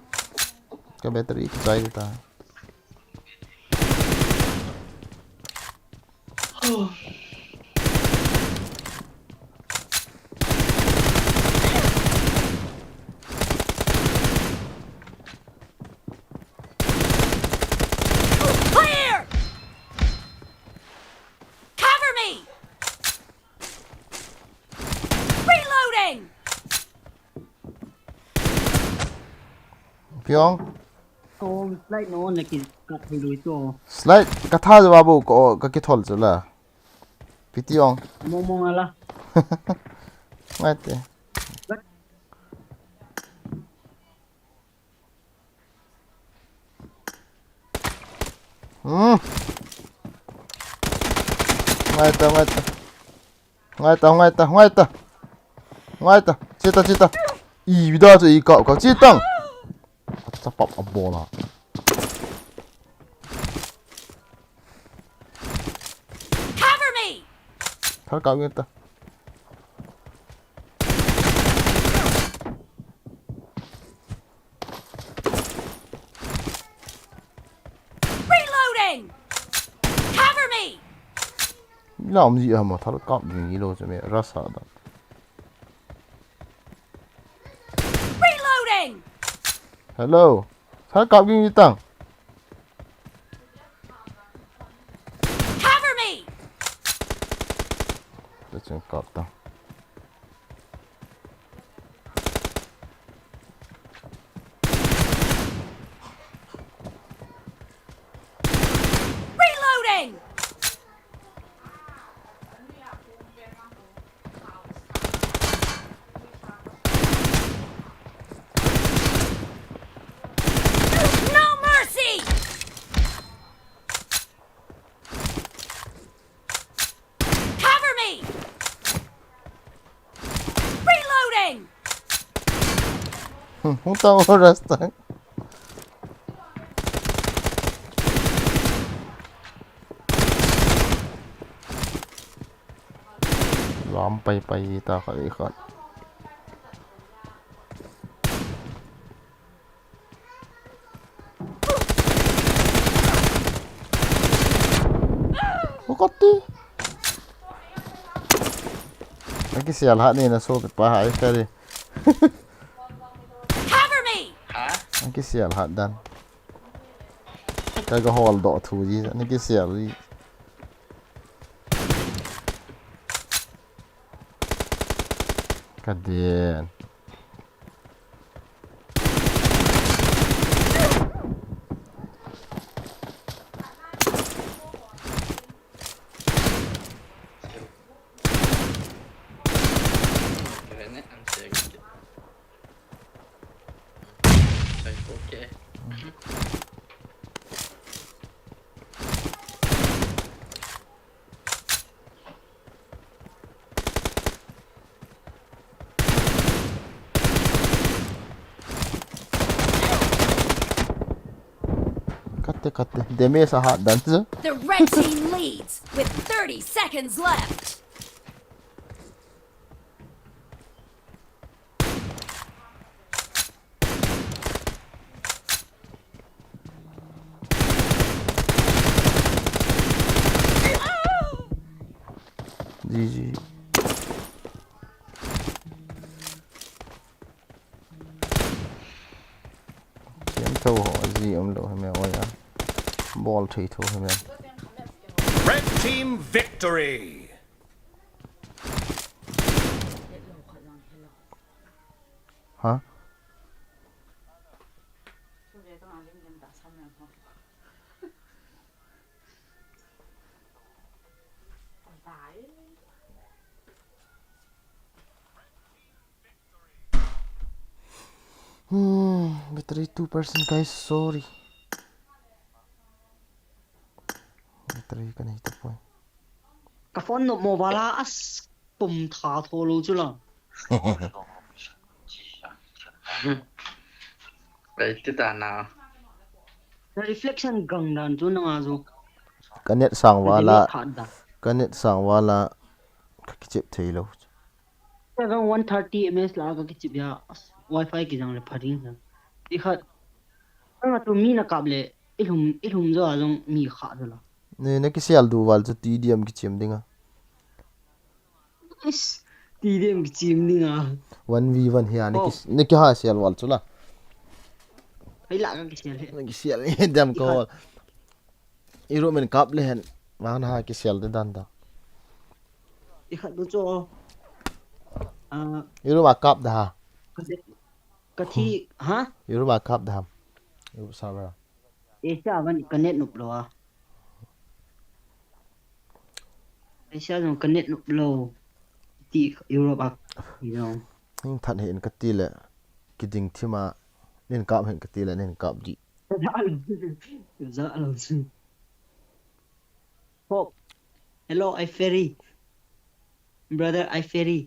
Cái battery cháy ta. Clear! Cover me! Reloading! Pyong. Oh, slide on like it's got to do so. Slide ka tha babu ko ka ki thol chula. Pitiong. Momong ala. Ngate. Ngata. Cita. Ih, vida tu ikau kau citang. Sapap bola. Cover me! Thal kau ngata. Reloading! Cover me! Làm gì hả mà thal kau gì lo cho mẹ rasa da. Reloading! Hello. Thal kau gì tang. Cover me! Để chân kau tang. Reloading! No mercy! Cover me! Reloading! Không tahu rasta. Lampai ta kali ikat. kotti cái xe hạt này là số bị phá hại cái đi cái xe hạt đan cái hole đỏ thù gì này cái xe đi cái điện cắt demi sa hạt đan chứ The red team leads with 30 seconds left. GG kiếm thâu họ gì ông lộ mèo ơi á ball thủy thủ mèo Red team victory. hả battery 2% guys sorry battery cái này tập quay Cái phone nó mobile as bùm thả thô lô chứ là. Đấy tức là nào Reflection gần đàn chú nó à dù. cái net sang wala cái chip thấy lâu Cái 130 ms là cái chip ya wifi cái dạng là phát điện ra. Đi khát. Cái mà tụi mình là cáp lệ ilhum zo azong mi khát rồi. nè cái xe du wal cho TDM cái chim dinga TDM cái chim đi à 1v1 hi ne cái ha xe wal chula hay là cái xe cái xe này đam ko iro men kap le hen wan ha cái xe de dan da đi khát đó cho iro ba kap da ha cái thi hả iro ba kap da iro server Asia vẫn connect nộp lo Asia dùng connect nộp lo thì Europe you know nhưng thật hiện cái tỷ lệ cái ding thi mà nên cáp hiện cái tỷ lệ nên cáp gì dạ luôn Hope hello I ferry brother I ferry